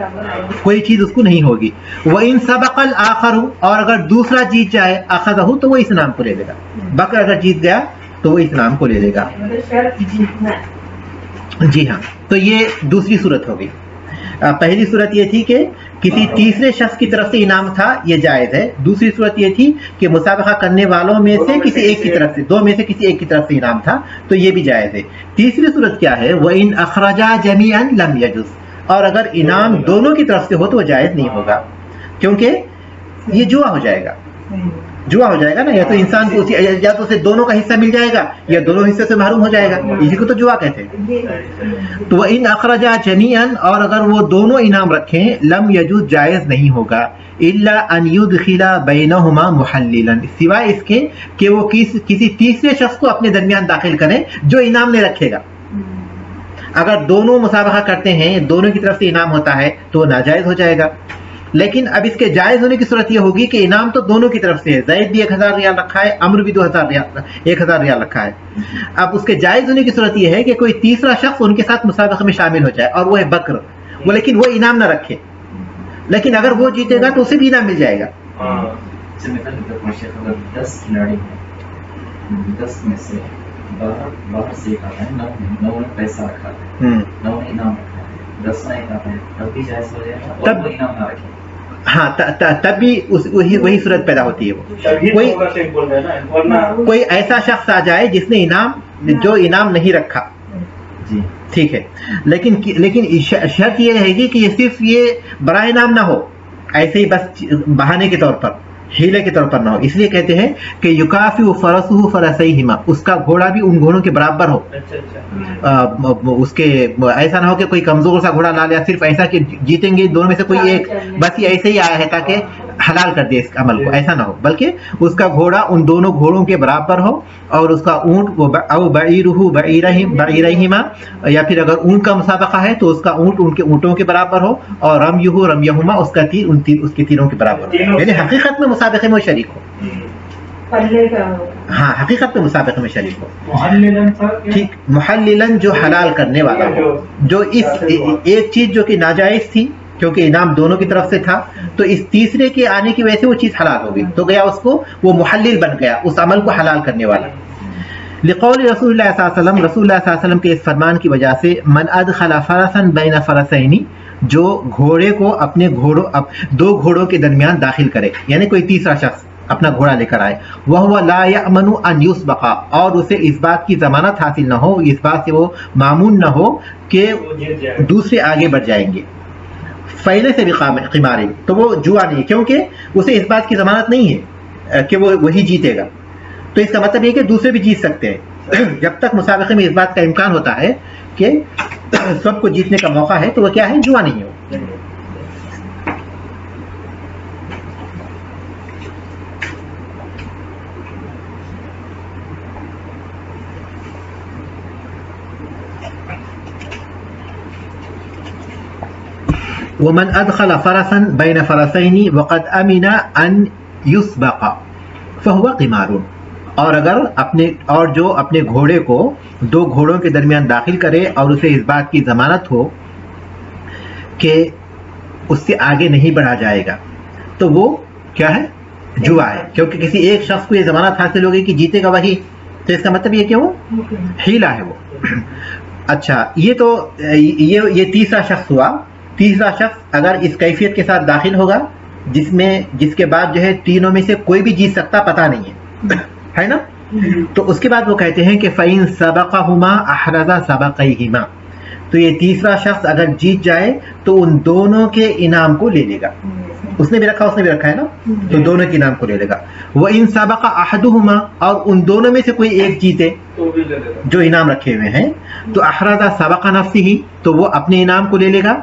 کوئی چیز اس کو نہیں ہوگی. وَإِنْ سَبَقَ الْآخَرُ, اور اگر دوسرا جیت جائے, أَخَذَهُ, تو وہ اس نام کو لے لے گا. بکر اگر جیت گیا تو وہ اس نام کو لے لے گا. جی ہاں, تو یہ دوسری صورت ہوگی. پہلی صورت یہ تھی کہ کسی تیسرے شخص کی طرف سے انعام تھا, یہ جائز ہے. دوسری صورت یہ تھی کہ مسابقہ کرنے والوں میں سے کسی ایک کی طرف سے, دو میں سے کسی ایک کی طرف سے انعام تھا, تو یہ بھی جائز ہے. تیسری صورت کیا ہے؟ وَإِنْ أَخْرَجَا جَمِيعًا لَمْ يَجُزْ, اور اگر انعام دونوں کی طرف سے ہو تو وہ جائز نہیں ہوگا, کیونکہ یہ جوا ہو جائے گا نا. یا تو انسان کو یا تو اسے دونوں کا حصہ مل جائے گا یا دونوں حصے سے محروم ہو جائے گا, اسی کو تو جوا کہتے ہیں. تو وَإِنْ أَخْرَجَا جَمِيعًا, اور اگر وہ دونوں انعام رکھیں, لم یجوز, جائز نہیں ہوگا. إِلَّا أَنْ يُدْخِلَ بَيْنَهُمَا مُحَلِّلًا, سوائے اس کے کہ وہ کسی تیسرے شخص کو اپنے درمیان داخل کریں جو انعام نہیں رکھے گا. اگر دونوں مسابقہ کرتے ہیں, دونوں کی طرف سے انعام ہوتا ہے تو وہ ناجائز ہو جائے گا. لیکن اب اس کے جائز ہونے کی صورت یہ ہوگی کہ انعام تو دونوں کی طرف سے ہے, زید بھی 1000 ریال رکھا ہے, عمرو بھی 1000 ریال رکھا ہے. اب اس کے جائز ہونے کی صورت یہ ہے کہ کوئی تیسرا شخص ان کے ساتھ مسابقہ میں شامل ہو جائے, اور وہ ہے بکر, وہ لیکن وہ انعام نہ رکھے, لیکن اگر وہ جیتے گا تو اسے بھی انعام مل جائے گا. 10 کھلاڑی ہیں, 10 میں سے باہر سے ایک آتا ہے, 9 نے پیسہ رکھا ہے, 9 نے انعام رکھا ہے, 10 نے ایک آتا ہے, تب بھی جائز ہو جائے گا, اور وہ انعام نہ رکھے. ہاں, تب بھی وہی صورت پیدا ہوتی ہے. کوئی ایسا شخص آ جائے جس نے جو انعام نہیں رکھا, ٹھیک ہے, لیکن شرط یہ رہے گی کہ یہ صرف یہ بڑا انعام نہ ہو, ایسے ہی بس بہانے کے طور پر, ہیلے کے طور پر نہ ہو. اس لیے کہتے ہیں کہ یکافی فرسہ فرسیہما, اس کا گھوڑا بھی ان گھوڑوں کے برابر ہو. اس کے ایسا نہ ہو کہ کوئی کمزور سا گھوڑا لا لیا, صرف ایسا کہ جیتیں گے دونوں میں سے کوئی ایک, بس یہ ایسے ہی آیا ہے تاکہ حلال کر دے اس عمل کو، ایسا نہ ہو، بلکہ اس کا گھوڑا ان دونوں گھوڑوں کے برابر ہو، اور اس کا اونٹ وہ او بعیرہ بعیرہما، یا پھر اگر اونٹ کا مسابقہ ہے تو اس کا اونٹ ان کے اونٹوں کے برابر ہو، اور رمیہ رمیہما، اس کا تیر اس کے تیروں کے برابر ہو، یعنی حقیقت میں مسابقے میں شریک ہو، ہاں حقیقت میں مسابقے میں شریک ہو، ٹھیک، محللن جو حلال کرنے والا ہو، جو اس ایک چیز جو کہ ناجائز تھی کیونکہ انعام دونوں کی طرف سے تھا، تو اس تیسرے کے آنے کی وجہ سے وہ چیز حلال ہو گئی، تو گیا اس کو وہ محلل بن گیا، اس عمل کو حلال کرنے والا۔ لقول رسول اللہ صلی اللہ علیہ وسلم، رسول اللہ صلی اللہ علیہ وسلم کے اس فرمان کی وجہ سے، من ادخل فرسا بین فرسین، جو گھوڑے کو اپنے دو گھوڑوں کے درمیان داخل کرے، یعنی کوئی تیسرا شخص اپنا گھوڑا لے کر آئے، وَهُوَ لَا يَأْمَنُ أَنْ يُسْبَقَ، اور اسے اس بات کی ضمانت حاصل نہ ہو، اس بات سے وہ مامون نہ ہو کہ دوسرے آگے بڑھ جائیں گے، فیلے سے بھی قمار، تو وہ جوا نہیں، کیونکہ اسے اس بات کی ضمانت نہیں ہے کہ وہ وہی جیتے گا، تو اس کا مطلب یہ کہ دوسرے بھی جیت سکتے ہیں، جب تک مسابقے میں اس بات کا امکان ہوتا ہے کہ سب کو جیتنے کا موقع ہے، تو وہ کیا ہے، جوا نہیں ہو۔ ومن ادخل فرسا بین فرسین وقد امن ان یسبق فهو قمار، اور جو اپنے گھوڑے کو دو گھوڑوں کے درمیان داخل کرے اور اسے اس بات کی ضمانت ہو کہ اس سے آگے نہیں بڑھا جائے گا، تو وہ کیا ہے، جوا ہے، کیونکہ کسی ایک شخص کو یہ ضمانت حاصل ہوگی کہ جیتے گا وہی، تو اس کا مطلب یہ کہ وہ ہیلا ہے وہ۔ اچھا، یہ تو یہ تیسرا شخص ہوا۔ تیسرا شخص اگر اس کیفیت کے ساتھ داخل ہوگا جس کے بعد جو ہے تینوں میں سے کوئی بھی جیت سکتا پتہ نہیں ہے نا، تو اس کے بعد وہ کہتے ہیں کہ فَإِن سَبَقَهُمَا أَحْرَزَ سَبَقَيْهِمَا، تو یہ تیسرا شخص اگر جیت جائے تو ان دونوں کے انعام کو لے لے گا، اس نے بھی رکھا ہے نا، تو دونوں کے انعام کو لے لے گا۔ وَإِن سَبَقَ أَحَدُهُمَا، اور ان دونوں میں سے کوئی ایک جیتے جو انعام رکھے ہوئے ہیں، تو أَحْرَزَ سَبَقَ نَفْسِهِ، تو وہ اپنے انعام کو لے لے گا،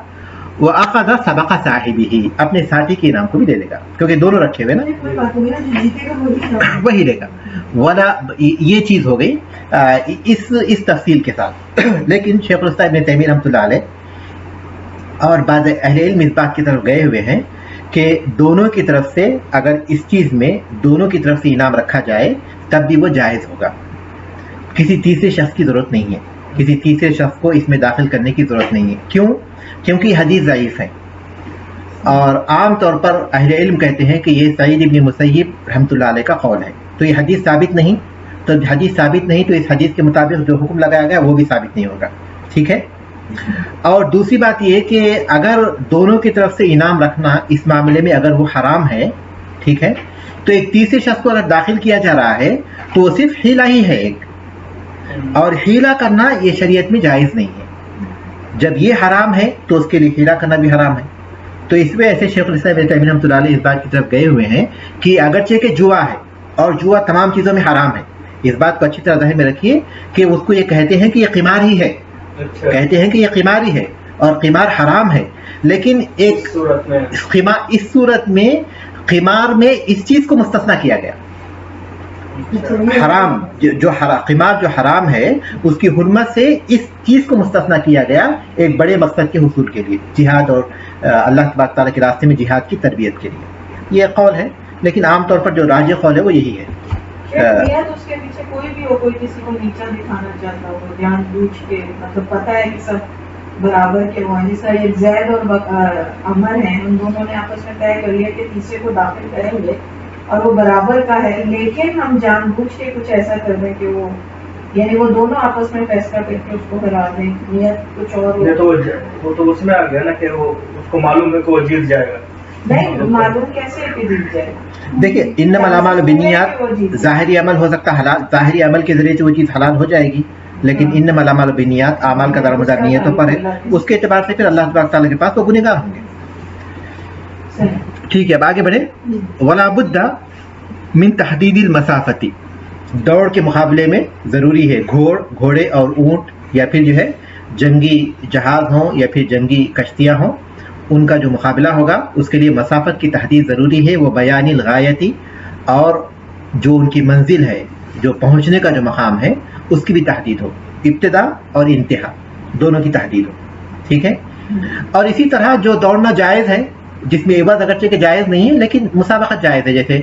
وَأَخَذَ سَبَقَ صَاحِبِهِ، اپنے ساتھی کے انعام کو بھی لے لے گا، کیونکہ دونوں رکھے ہوئے نا، وہی لے گا۔ ولا یہ چیز ہو گئی اس تفصیل کے ساتھ، لیکن شیخ الاسلام ابن تیمیہ رحمۃ اللہ علیہ اور بعض اہل علم اس بات کی طرف گئے ہوئے ہیں کہ دونوں کی طرف سے اگر اس چیز میں دونوں کی طرف سے انعام رکھا جائے تب بھی وہ جائز ہوگا، کسی تیسرے شخص کی ضرورت نہیں ہے، کسی تیسرے شخص کو اس میں داخل کرنے کی ضرورت نہیں ہے۔ کیوں؟ کیونکہ حدیث ضعیف ہے، اور عام طور پر اہل علم کہتے ہیں کہ یہ سعید ابن مسیب رحمۃ اللہ علیہ کا قول ہے، تو یہ حدیث ثابت نہیں، تو حدیث ثابت نہیں تو اس حدیث کے مطابق جو حکم لگایا گیا وہ بھی ثابت نہیں ہوگا، ٹھیک ہے۔ اور دوسری بات یہ کہ اگر دونوں کی طرف سے انعام رکھنا اس معاملے میں اگر وہ حرام ہے، ٹھیک ہے، تو ایک تیسرے شخص کو اگر داخل کیا جا رہا ہے تو وہ صرف ہیلا ہی ہے ایک، اور ہیلا کرنا یہ شریعت میں جائز نہیں ہے، جب یہ حرام ہے تو اس کے لیے ہیلا کرنا بھی حرام ہے۔ تو اس میں ایسے شیخ الاسلام ابن تیمیہ رحمۃ اللہ علیہ اس بات کی طرف گئے ہوئے ہیں کہ اگرچہ کہ جوا ہے اور جوا تمام چیزوں میں حرام ہے، اس بات کو اچھی طرح ذہن میں رکھیے کہ اس کو یہ کہتے ہیں کہ یہ قمار ہی ہے، کہتے ہیں کہ یہ قمار ہی ہے اور قمار حرام ہے، لیکن ایک اس صورت میں قمار میں اس چیز کو مستثنیٰ کیا گیا، حرام جو قمار جو حرام ہے اس کی حرمت سے اس چیز کو مستثنیٰ کیا گیا ایک بڑے مقصد کے حصول کے لیے، جہاد اور اللہ تبارک تعالیٰ کے راستے میں جہاد کی تربیت کے لیے۔ یہ قول ہے، لیکن عام طور پر جو راجح قول ہے وہ یہی ہے۔ اس کے پیچھے کوئی بھی ہو، کوئی کسی کو نیچا دکھانا چاہتا ہو جان بوجھ کے، مطلب پتہ ہے کہ سب برابر کے ہوا، جیسا یہ زید اور عمر ہیں، ان دونوں نے آپس میں طے کر لیا کہ تیسرے کو داخل کریں گے اور وہ برابر کا ہے، لیکن ہم جان بوجھ کے کچھ ایسا کر دیں کہ وہ یعنی وہ دونوں آپس میں فیصلہ کر کے اس کو ہرا دیں، نیت کچھ اور وہ تو اس میں آ گیا نا کہ وہ اس کو معلوم ہے کہ وہ جیت جائے گا، نہیں معلوم کیسے کہ جیت جائے گا۔ دیکھیے انما الاعمال بالنیات، ظاہری عمل ہو سکتا حلال، ظاہری عمل کے ذریعے سے وہ چیز حلال ہو جائے گی، لیکن انما الاعمال بالنیات، اعمال کا دار مدار نیتوں پر ہے، اس کے اعتبار سے پھر اللہ تبارک تعالیٰ کے پاس وہ گنہگار ہوں گے۔ ٹھیک ہے، اب آگے بڑھیں۔ ولا بد من تحدید المسافتی، دوڑ کے مقابلے میں ضروری ہے گھوڑے اور اونٹ یا پھر جو ہے جنگی جہاز ہوں یا پھر جنگی کشتیاں ہوں، ان کا جو مقابلہ ہوگا اس کے لیے مسافت کی تحدید ضروری ہے، وہ بیان الغایتی، اور جو ان کی منزل ہے، جو پہنچنے کا جو مقام ہے اس کی بھی تحدید ہو، ابتدا اور انتہا دونوں کی تحدید ہو، ٹھیک ہے۔ اور اسی طرح جو دوڑنا جائز ہے، جس میں عوض اگرچہ کہ جائز نہیں ہے لیکن مسابقت جائز ہے، جیسے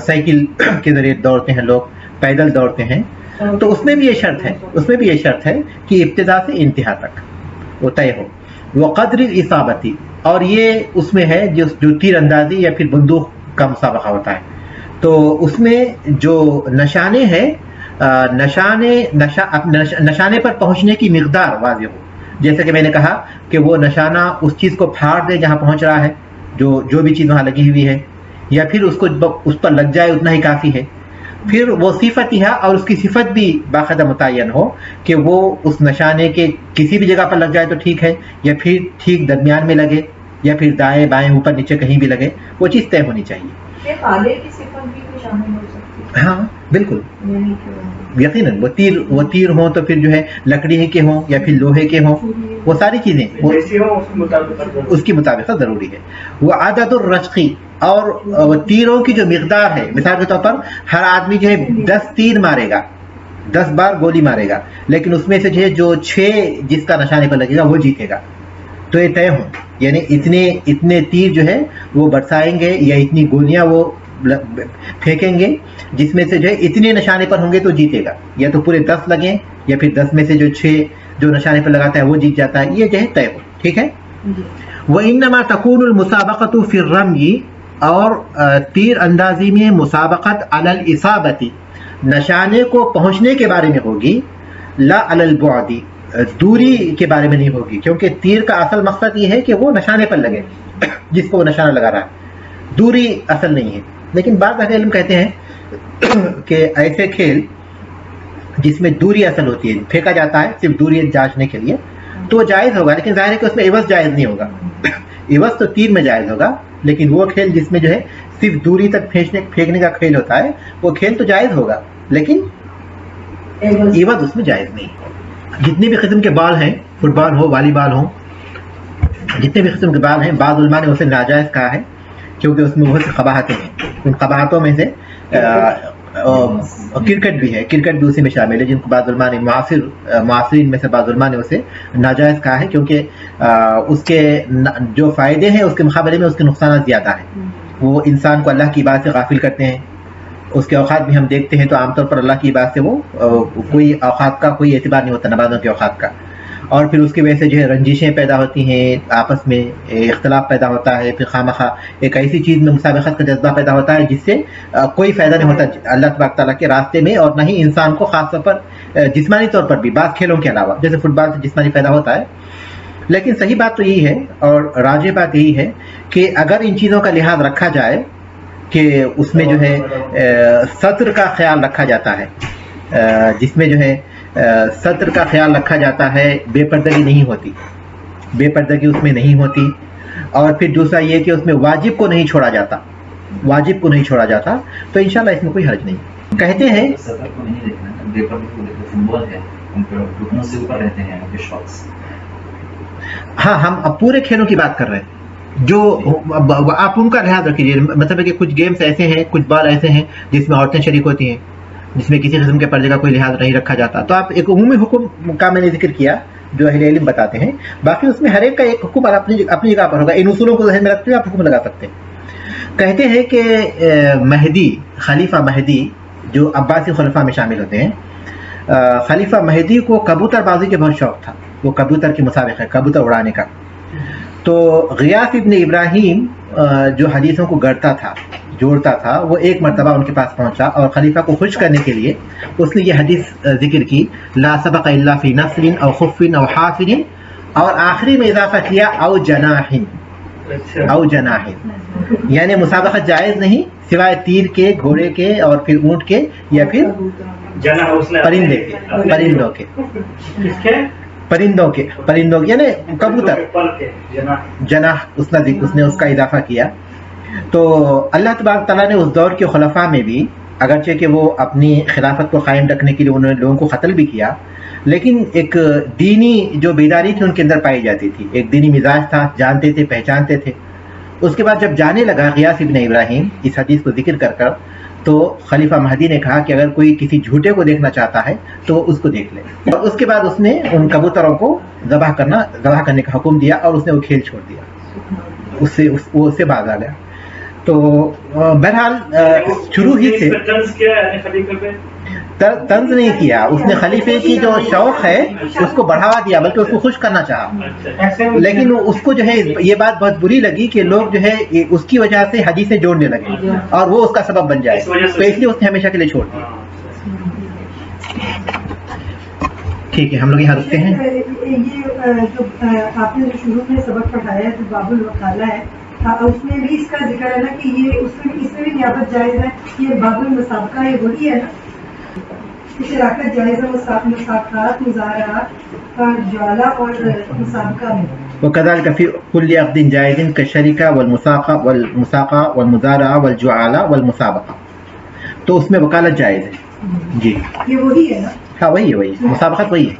سائیکل کے ذریعے دوڑتے ہیں لوگ، پیدل دوڑتے ہیں، تو اس میں بھی یہ شرط ہے کہ ابتدا سے انتہا تک وہ طے ہو۔ وہ قدر الاصابتی، اور یہ اس میں ہے جو تیر اندازی یا پھر بندوق کا مسابقہ ہوتا ہے، تو اس میں جو نشانے ہیں، نشانے پر پہنچنے کی مقدار واضح ہو، جیسا کہ میں نے کہا کہ وہ نشانہ اس چیز کو پھاڑ دے جہاں پہنچ رہا ہے، جو بھی چیز وہاں لگی ہوئی ہے، یا پھر اس پر لگ جائے اتنا ہی کافی ہے۔ پھر وہ صفت ہے، اور اس کی صفت بھی باقاعدہ متعین ہو کہ وہ اس نشانے کے کسی بھی جگہ پر لگ جائے تو ٹھیک ہے، یا پھر ٹھیک درمیان میں لگے، یا پھر دائیں بائیں اوپر نیچے کہیں بھی لگے، وہ چیز طے ہونی چاہیے۔ آلے کی صفت بھی شامل ہو سکتی ہے؟ ہاں بالکل، یقیناً وہ تیر ہوں تو پھر جو ہے لکڑی کے ہوں یا پھر لوہے کے ہوں، وہ ساری چیزیں اس کی مطابقت ضروری ہے۔ وہ عدد الرشقی، اور تیروں کی جو مقدار ہے، مثال کے طور پر ہر آدمی جو ہے 10 تیر مارے گا، 10 بار گولی مارے گا، لیکن اس میں سے جو 6 جس کا نشانے پر لگے گا وہ جیتے گا، تو یہ طے ہوں، یعنی اتنے تیر جو ہے وہ برسائیں گے یا اتنی گولیاں وہ پھینکیں گے جس میں سے جو ہے اتنے نشانے پر ہوں گے تو جیتے گا، یا تو پورے 10 لگیں یا پھر 10 میں سے جو 6 جو نشانے پر لگاتا ہے وہ جیت جاتا ہے، یہ جو ہے طے ہو، ٹھیک ہے۔ وَإِنَّمَا تَكُونُ الْمُسَابَقَةُ فِي الرَّمْيِ، اور تیر اندازی میں مسابقت علی الاصابتی، نشانے کو پہنچنے کے بارے میں ہوگی، لا علی البعد، دوری کے بارے میں نہیں ہوگی، کیونکہ تیر کا اصل مقصد یہ ہے کہ وہ نشانے پر لگے جس کو وہ نشانہ لگا رہا ہے، دوری اصل نہیں ہے۔ لیکن بعض اہل علم کہتے ہیں کہ ایسے کھیل جس میں دوری اصل ہوتی ہے، پھینکا جاتا ہے صرف دوری جانچنے کے لیے، تو وہ جائز ہوگا، لیکن ظاہر ہے کہ اس میں عوض جائز نہیں ہوگا، عوض تو تیر میں جائز ہوگا، لیکن وہ کھیل جس میں جو ہے صرف دوری تک پھینکنے کا کھیل ہوتا ہے، وہ کھیل تو جائز ہوگا لیکن عوض اس میں جائز نہیں۔ جتنے بھی قسم کے بال ہیں، فٹ بال ہو، والی بال ہو، جتنے بھی قسم کے بال ہیں، بعض علماء نے اسے ناجائز کہا ہے کیونکہ اس میں بہت سی قباحتیں ہیں، ان قباحتوں میں سے کرکٹ بھی ہے، کرکٹ بھی اسی میں شامل ہے، جن کو بعض علماء نے معاصرین میں سے بعض علماء نے اسے ناجائز کہا ہے، کیونکہ اس کے جو فائدے ہیں اس کے مقابلے میں اس کے نقصانات زیادہ ہیں، وہ انسان کو اللہ کی بات سے غافل کرتے ہیں، اس کے اوقات بھی ہم دیکھتے ہیں تو عام طور پر اللہ کی بات سے وہ کوئی اوقات کا کوئی اعتبار نہیں ہوتا، نمازوں کے اوقات کا، اور پھر اس کی وجہ سے جو ہے رنجشیں پیدا ہوتی ہیں، آپس میں اختلاف پیدا ہوتا ہے، پھر خواہ ایک ایسی چیز میں مسابقت کا جذبہ پیدا ہوتا ہے جس سے کوئی فائدہ نہیں ہوتا اللہ تبارک تعالیٰ کے راستے میں، اور نہ ہی انسان کو خاص طور پر جسمانی طور پر بھی، بعض کھیلوں کے علاوہ جیسے فٹ بال سے جسمانی فائدہ ہوتا ہے۔ لیکن صحیح بات تو یہی ہے اور راجح بات یہی ہے کہ اگر ان چیزوں کا لحاظ رکھا جائے کہ اس میں جو ہے سطر کا خیال رکھا جاتا ہے، جس میں جو ہے سطر کا خیال رکھا جاتا ہے، بے پردگی نہیں ہوتی، بے پردگی اس میں نہیں ہوتی، اور پھر دوسرا یہ کہ اس میں واجب کو نہیں چھوڑا جاتا، واجب کو نہیں چھوڑا جاتا، تو انشاءاللہ اس میں کوئی حرج نہیں۔ کہتے ہیں سطر کو نہیں دیکھنا، بے پردگی کو دیکھنا، سمبول ہے، ان پر رکنوں سے اوپر رہتے ہیں ان کے شاٹس۔ ہاں ہم اب پورے کھیلوں کی بات کر رہے ہیں، جو آپ ان کا لحاظ رکھیے، مطلب ہے کہ کچھ گیمز ایسے ہیں، کچھ بال ایسے ہیں جس میں عورتیں شریک ہوتی ہیں، جس میں کسی قسم کے پردے کا کوئی لحاظ نہیں رکھا جاتا، تو آپ ایک عمومی حکم کا میں نے ذکر کیا جو اہل علم بتاتے ہیں، باقی اس میں ہر ایک کا ایک حکم اپنی جگہ پر ہوگا، ان اصولوں کو ذہن میں رکھتے ہوئے آپ حکم لگا سکتے ہیں۔ کہتے ہیں کہ مہدی، خلیفہ مہدی جو عباسی خلفاء میں شامل ہوتے ہیں، خلیفہ مہدی کو کبوتر بازی کے بہت شوق تھا، وہ کبوتر کی مسابقہ ہے، کبوتر اڑانے کا، تو غیاث ابن ابراہیم جو حدیثوں کو گڑتا تھا، جوڑتا تھا، وہ ایک مرتبہ ان کے پاس پہنچا اور خلیفہ کو خوش کرنے کے لیے اس نے یہ حدیث ذکر کی، لا سبق الا فی نصر او خف او حافر، اور آخری میں اضافہ کیا او جناح، او جناح، یعنی مسابقت جائز نہیں سوائے تیر کے، گھوڑے کے اور پھر اونٹ کے یا پھر پرندوں کے یعنی کبوتر، جناح اس نے اس کا اضافہ کیا۔ تو اللہ تبارک تعالیٰ نے اس دور کے خلفاء میں بھی، اگرچہ کہ وہ اپنی خلافت کو قائم رکھنے کے لیے انہوں نے لوگوں کو قتل بھی کیا، لیکن ایک دینی جو بیداری تھی ان کے اندر پائی جاتی تھی، ایک دینی مزاج تھا، جانتے تھے، پہچانتے تھے۔ اس کے بعد جب جانے لگا غیاث ابن ابراہیم اس حدیث کو ذکر کر کر، تو خلیفہ مہدی نے کہا کہ اگر کوئی کسی جھوٹے کو دیکھنا چاہتا ہے تو اس کو دیکھ لے، اور اس کے بعد اس نے ان کبوتروں کو ذبح کرنے کا حکم دیا، اور اس نے وہ کھیل چھوڑ دیا، وہ اس سے باز آ گیا۔ تو بہرحال شروع ہی سے طنز نہیں کیا، اس نے خلیفے کی جو شوق ہے اس کو بڑھاوا دیا، بلکہ اس کو خوش کرنا چاہا، لیکن اس کو جو ہے یہ بات بہت بری لگی کہ لوگ جو ہے اس کی وجہ سے حدیثیں جوڑنے لگے اور وہ اس کا سبب بن جائے، تو اس لیے اس نے ہمیشہ کے لیے چھوڑ دیا۔ ٹھیک ہے، ہم لوگ یہاں رکتے ہیں۔ یہ جو آپ نے شروع میں سبق پڑھایا ہے جو باب الوکالہ ہے، اس میں بھی اس کا ذکر ہے نا کہ یہ اس میں بھی نیابت جائز ہے، یہ باب المسابقہ یہ وہی ہے نا، شراکت جائز ہے، مسابقات مظاہرات اور جوالا اور مسابقہ میں۔ وكذلك في كل عقد جائز كالشركة والمساقة والمزارعة والجعالة والمسابقة، تو اس میں وکالت جائز ہے۔ جی یہ وہی ہے نا؟ ہاں وہی ہے، وہی مسابقت وہی ہے۔